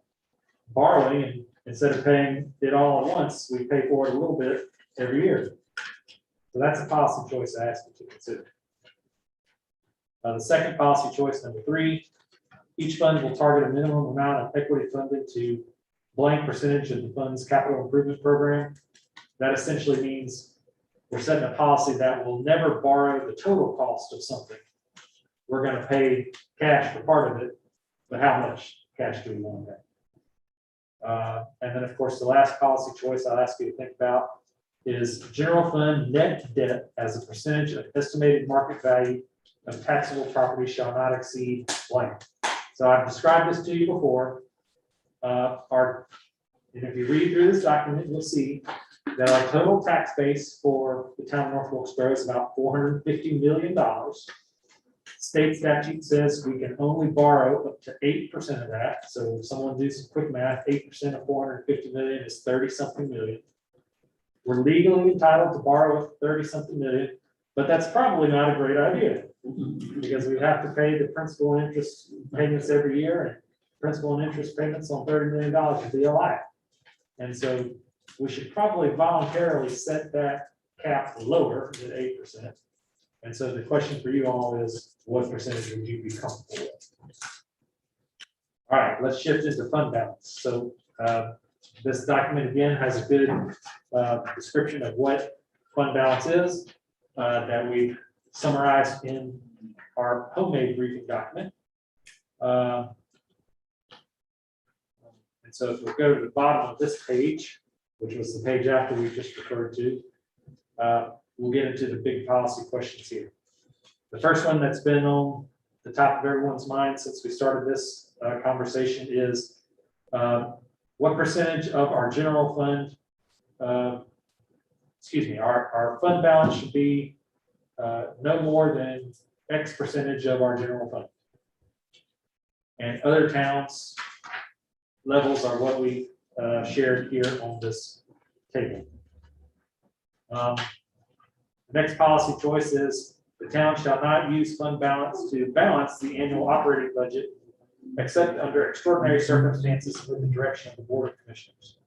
borrowing, and instead of paying it all at once, we pay for it a little bit every year. So that's a policy choice I ask you to consider. The second policy choice, number 3, each fund will target a minimum amount of equity funded to blank percentage of the fund's capital improvement program. That essentially means we're setting a policy that will never borrow the total cost of something. We're going to pay cash for part of it, but how much cash do we want to pay? And then, of course, the last policy choice I'll ask you to think about is general fund net debt as a percentage of estimated market value of taxable property shall not exceed blank. So I've described this to you before. And if you read through this document, you'll see that our total tax base for the town of North Wilkesboro is about $450 million. State statute says we can only borrow up to 8% of that. So if someone do some quick math, 8% of 450 million is 30-something million. We're legally entitled to borrow up to 30-something million, but that's probably not a great idea because we have to pay the principal and interest payments every year, and principal and interest payments on $30 million would be a lot. And so we should probably voluntarily set that cap lower than 8%. And so the question for you all is, what percentage would you be comfortable with? All right, let's shift into fund balance. So this document again has a good description of what fund balance is that we summarized in our homemade briefing document. And so if we go to the bottom of this page, which was the page after we just referred to, we'll get into the big policy questions here. The first one that's been on the top of everyone's mind since we started this conversation is what percentage of our general fund, our fund balance should be no more than X percentage of our general fund. And other towns' levels are what we shared here on this table. The next policy choice is the town shall not use fund balance to balance the annual operating budget except under extraordinary circumstances with the direction of the Board of Commissioners.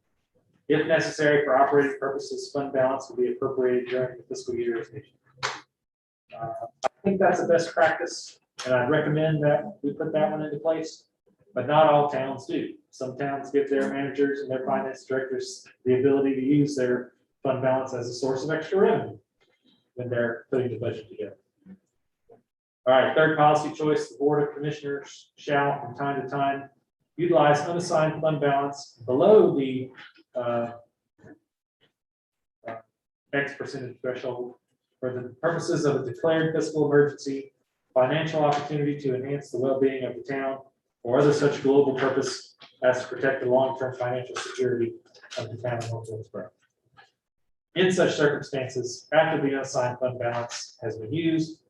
If necessary for operating purposes, fund balance will be appropriated during the fiscal year as needed. I think that's the best practice, and I'd recommend that we put that one into place, but not all towns do. Some towns give their managers and their finance directors the ability to use their fund balance as a source of extra revenue when they're putting the budget together. All right, third policy choice, the Board of Commissioners shall from time to time utilize unassigned fund balance below the X percentage threshold for the purposes of a declared fiscal emergency, financial opportunity to enhance the well-being of the town, or other such global purpose as to protect the long-term financial security of the town of North Wilkesboro. In such circumstances, after the unassigned fund balance has been used,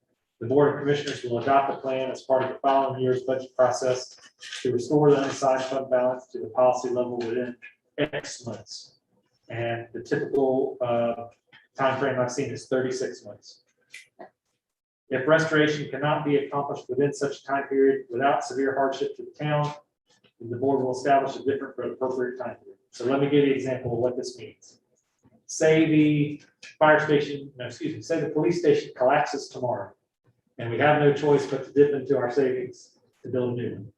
the Board of Commissioners will adopt a plan as part of the following year's budget process to restore the unassigned fund balance to the policy level within X months. And the typical timeframe I've seen is 36 months. If restoration cannot be accomplished within such a time period without severe hardship to the town, then the board will establish a different but appropriate time period. So let me give you an example of what this means. Say the say the police station collapses tomorrow, and we have no choice but to dip into our savings to build a new one.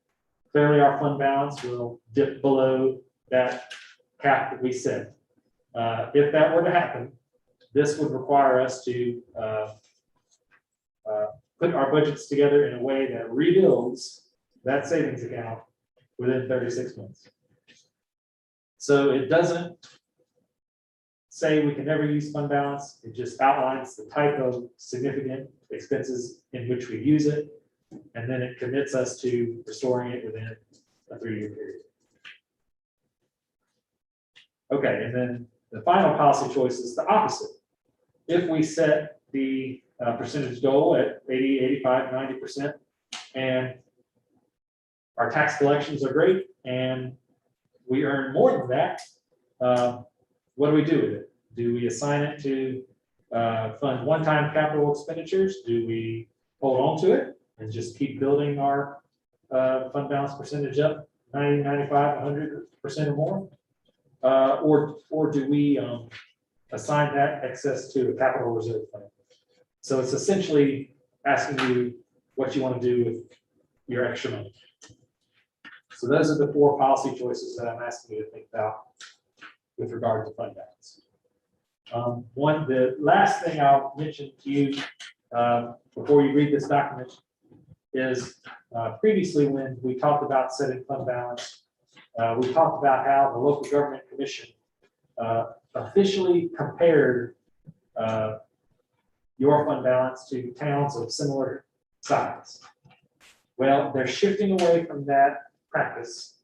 Clearly, our fund balance will dip below that cap that we set. If that were to happen, this would require us to put our budgets together in a way that rebuilds that savings account within 36 months. So it doesn't say we can never use fund balance. It just outlines the type of significant expenses in which we use it. And then it commits us to restoring it within a 3-year period. Okay, and then the final policy choice is the opposite. If we set the percentage goal at 80, 85, 90%, and our tax collections are great, and we earn more than that, what do we do with it? Do we assign it to fund one-time capital expenditures? Do we hold on to it and just keep building our fund balance percentage up 90, 95, 100% or more? Or do we assign that excess to a capital reserve fund? So it's essentially asking you what you want to do with your extra money. So those are the 4 policy choices that I'm asking you to think about with regard to fund balance. The last thing I'll mention to you before you read this document is previously when we talked about setting fund balance, we talked about how the local government commission officially compared your fund balance to towns of similar size. Well, they're shifting away from that practice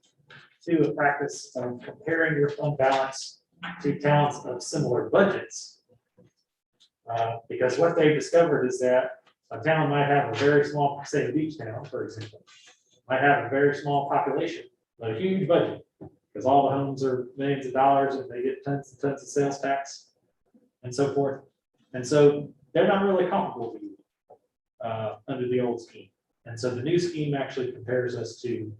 to a practice of comparing your fund balance to towns of similar budgets. Because what they've discovered is that a town might have a very small, say a beach town, for example, might have a very small population, but a huge budget, because all the homes are millions of dollars and they get tons and tons of sales tax and so forth. And so they're not really comparable to you under the old scheme. And so the new scheme actually compares us to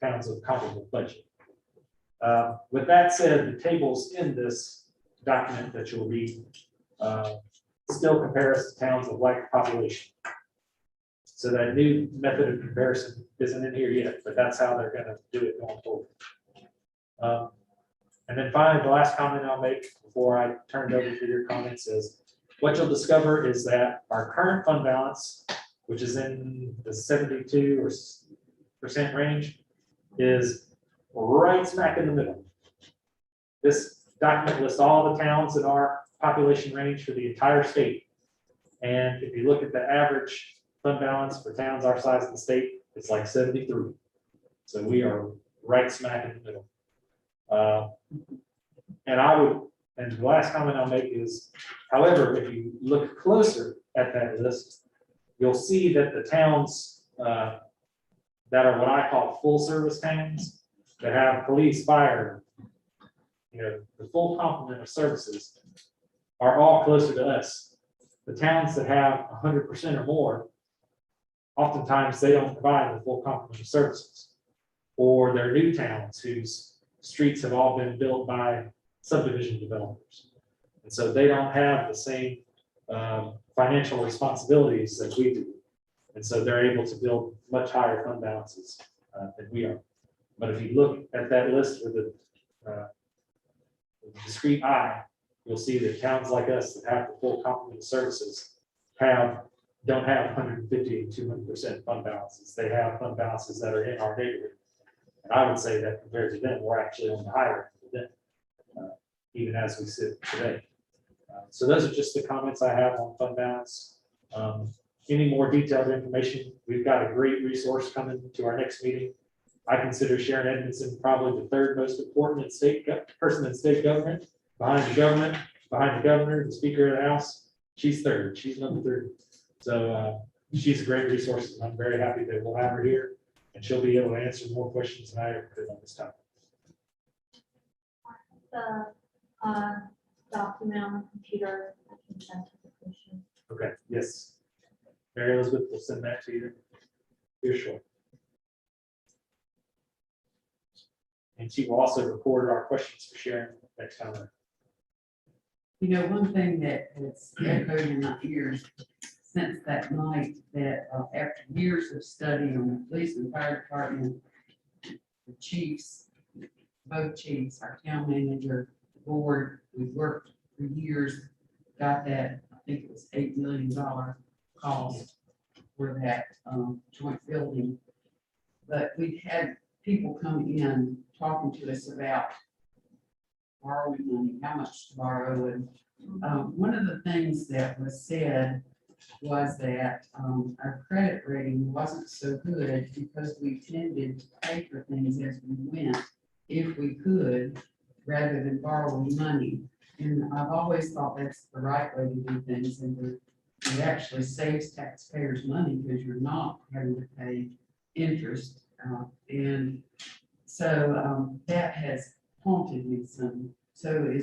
towns of comparable budget. With that said, the tables in this document that you'll read still compare us to towns of like population. So that new method of comparison isn't in here yet, but that's how they're going to do it going forward. And then finally, the last comment I'll make before I turn it over to your comments is what you'll discover is that our current fund balance, which is in the 72% range, is right smack in the middle. This document lists all the towns in our population range for the entire state. And if you look at the average fund balance for towns our size in the state, it's like 73. So we are right smack in the middle. And the last comment I'll make is, however, if you look closer at that list, you'll see that the towns that are what I call full service towns, that have police, fire, the full complement of services, are all closer to us. The towns that have 100% or more, oftentimes they don't provide the full complement of services. Or they're new towns whose streets have all been built by subdivision developers. And so they don't have the same financial responsibilities that we do. And so they're able to build much higher fund balances than we are. But if you look at that list with a discrete eye, you'll see that towns like us that have the full complement of services don't have 150 and 200% fund balances. They have fund balances that are in our neighborhood. And I would say that compared to them, we're actually on the higher end of them, even as we sit today. So those are just the comments I have on fund balance. Any more detailed information, we've got a great resource coming to our next meeting. I consider Sharon Edmondson probably the 3rd most important person in state government, behind the governor, the Speaker of the House. She's 3rd. She's number 3. So she's a great resource, and I'm very happy that we'll have her here, and she'll be able to answer more questions than I ever could on this topic. The document on the computer, I can send to the commission. Okay, yes. Mary Elizabeth will send that to you. Here short. And she will also record our questions for Sharon next time. One thing that has echoed in my ears since that night, that after years of study on the police and fire department, the chiefs, both chiefs, our town manager, the board, we've worked for years, got that, I think it was $8 million cost for that joint building. But we've had people come in talking to us about borrowing money, how much to borrow. And one of the things that was said was that, our credit rating wasn't so good because we tended to pay for things as we went, if we could, rather than borrowing money. And I've always thought that's the right way to do things, and it actually saves taxpayers money because you're not having to pay interest. And so that has haunted me some. So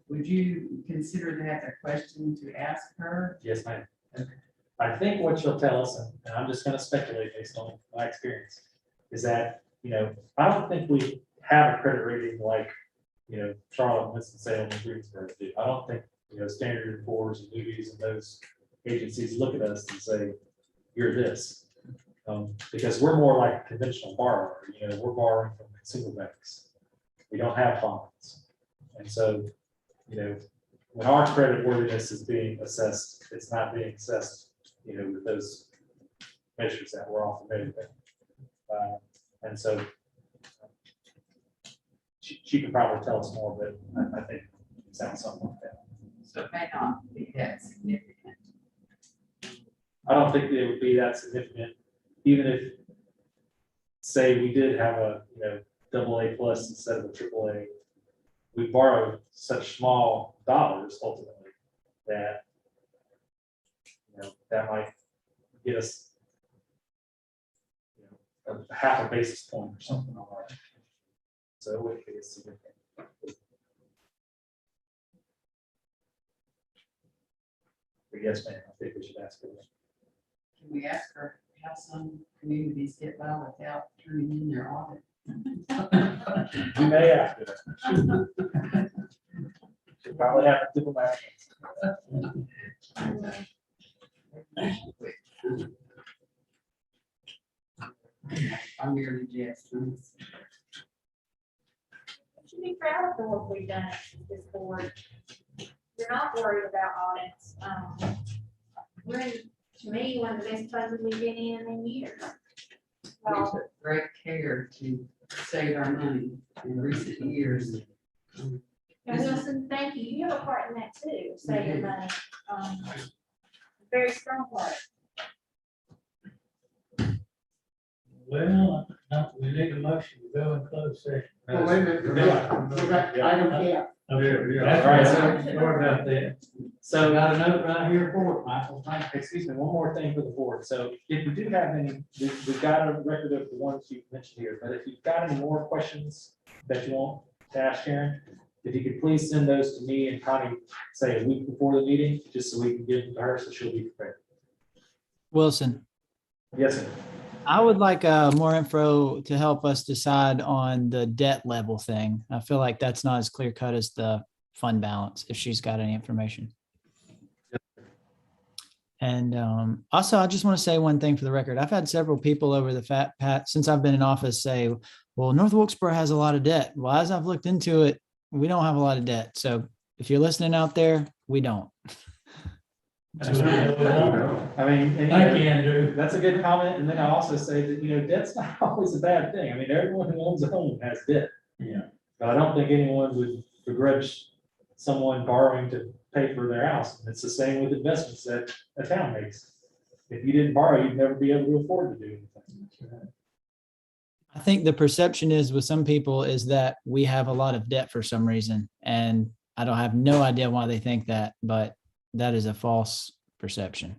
would you consider that a question to ask her? Yes, ma'am. I think what she'll tell us, and I'm just gonna speculate based on my experience, is that, I don't think we have a credit rating like, Charlotte, Winston-Salem, and Greensburg do. I don't think, Standard & Poor's and Moody's and those agencies look at us and say, you're this. Because we're more like a conventional borrower, we're borrowing from consumer banks. We don't have bonds. And so, when our credit worthiness is being assessed, it's not being assessed, with those measures that we're all familiar with. And so she can probably tell us more, but I think it sounds something like that. So it may not be that significant. I don't think it would be that significant, even if, say, we did have a, AA+ instead of a AAA. We borrowed such small dollars ultimately that, that might get us, a half a basis point or something on our. So it would be significant. But yes, ma'am, I think we should ask her. Can we ask her how some communities get by without turning in their audit? You may ask her. She'll probably have a diplomat. I'm merely jesting. You should be proud of the work we've done at this board. We're not worried about audits. We're in, to me, one of the best places we've been in years. We Well, took great care to save our money in recent years. and Wilson, thank you. You have a part in that too, saving money. Very strong part. Well, we need a motion to go in closed session. Oh, wait a minute, we got item F. Okay, All right, so- sorry about that. So, Got a note right here for it, Michael. Thank you. excuse me, one more thing for the board. So if you do have any, we've got a record of the ones you've mentioned here, but if you've got any more questions that you want to ask Sharon, if you could please send those to me and Connie, say a week before the meeting, just so we can give them to her so she'll be prepared. Wilson, Yes, sir. I would like more info to help us decide on the debt level thing. I feel like that's not as clear cut as the fund balance, if she's got any information. And also, I just want to say one thing for the record. I've had several people over the since I've been in office say, well, North Wilkesboro has a lot of debt. Well, as I've looked into it, we don't have a lot of debt. So if you're listening out there, we don't. I mean, and, Thank you, Andrew. that's a good comment. And then I also say that, debt's not always a bad thing. I mean, everyone who owns a home has debt. Yeah. But I don't think anyone would begrudge someone borrowing to pay for their house. And it's the same with investments that a town makes. If you didn't borrow, you'd never be able to afford to do anything. I think the perception is with some people is that we have a lot of debt for some reason. And I don't have no idea why they think that, but that is a false perception.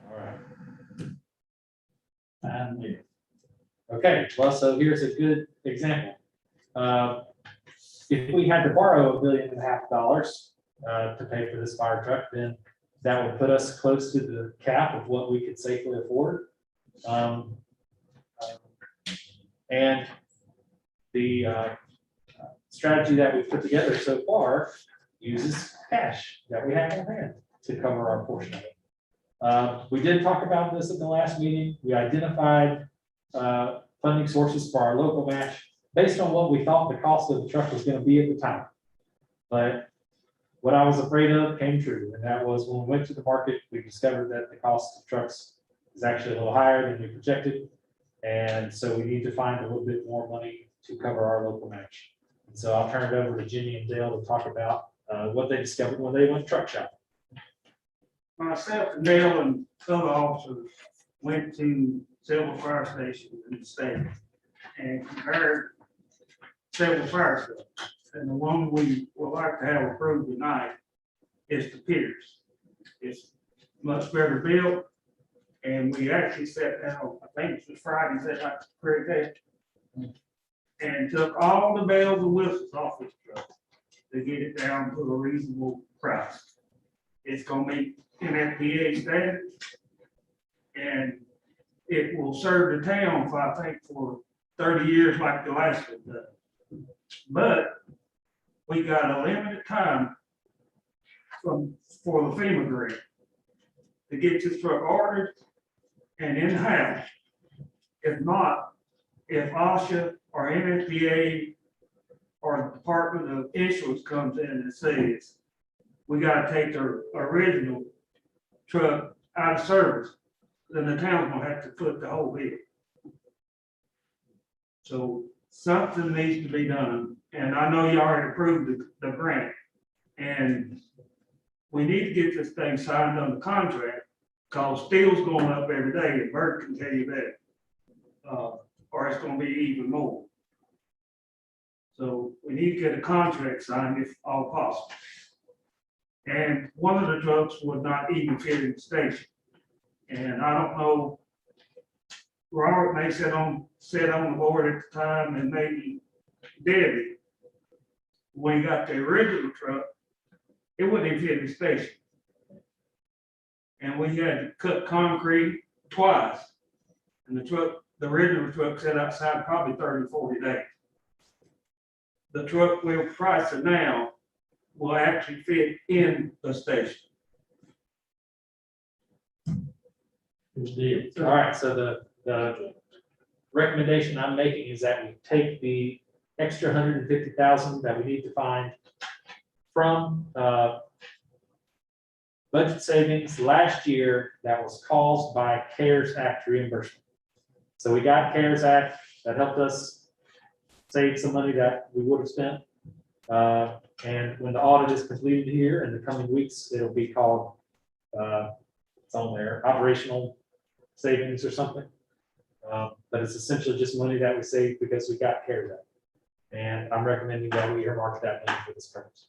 All right. Okay, well, so here's a good example. If we had to borrow $1.5 billion to pay for this fire truck, then that would put us close to the cap of what we could safely afford. And the strategy that we've put together so far uses cash that we have on hand to cover our portion of it. We did talk about this at the last meeting. We identified funding sources for our local match based on what we thought the cost of the truck was going to be at the time. But what I was afraid of came true, and that was when we went to the market, we discovered that the cost of trucks is actually a little higher than we projected. And so we need to find a little bit more money to cover our local match. And so I'll turn it over to Jenny and Dale to talk about what they discovered when they went truck shopping. myself and Dale and other officers went to several fire stations in the state and compared several fire stations. And the one we would like to have approved tonight is the Pierce. It's much better built. And we actually sat down, I think it was Friday, is that like correct day? And took all the bells and whistles off this truck to get it down to a reasonable price. It's gonna meet NFPA standards. And it will serve the town for, I think, for 30 years like the last one does. But we got a limited time for the FEMA grant to get this truck ordered and in house. If not, if OSHA or NFPA or the Department of Insurance comes in and says, we gotta take the original truck out of service, then the town's gonna have to foot the whole bill. So something needs to be done, and I know you already approved the grant. And we need to get this thing signed on the contract, cause steel's going up every day, and Bert can tell you that. Or it's gonna be even more. So we need to get a contract signed if all possible. And one of the trucks would not even fit in the station. And I don't know, Robert may sit on the board at the time, and maybe Debbie. When he got the original truck, it wouldn't even fit in the station. And we had to cut concrete twice. And the original truck sat outside probably 30, 40 days. The truck we're pricing now will actually fit in the station. Good deal. All right, so the recommendation I'm making is that we take the extra 150,000 that we need to find from budget savings last year that was caused by CARES Act reimbursement. So we got CARES Act that helped us save some money that we would have spent. And when the audit is completed here in the coming weeks, it'll be called, it's on there, operational savings or something. But it's essentially just money that we saved because we got CARES Act. And I'm recommending that we earmark that money for this purpose.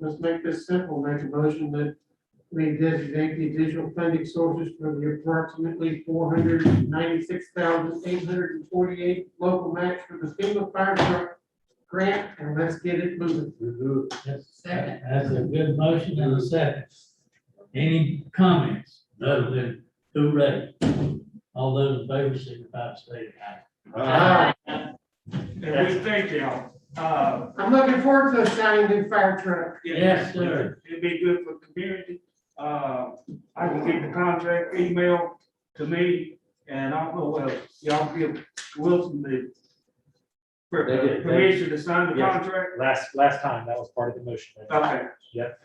Let's make this simple, make a motion that we designate the additional funding sources for the approximately $496,848 local match for the FEMA fire truck grant, and let's get it moving. Second. That's a good motion and a second. Any comments other than hooray? All those in favor, signify by saying aye. And we thank y'all. I'm looking forward to a shiny new fire truck. Yes, sir. It'd be good for the community. I can get the contract emailed to me, and I don't know, well, y'all give Wilson the They did. permission to sign the Yes. contract. Last time, that was part of the motion. Okay. Yep.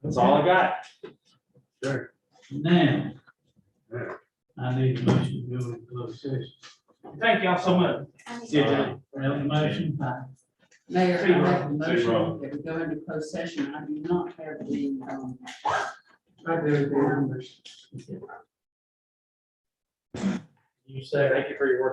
That's all I got. Sure. Now, I need a motion to go into closed session. Thank y'all so much. See you, Jimmy. We have a motion. Mayor, I See, make a Rob. motion that we go into closed session. I do not have the, I do, the numbers. You say, Thank you for your work.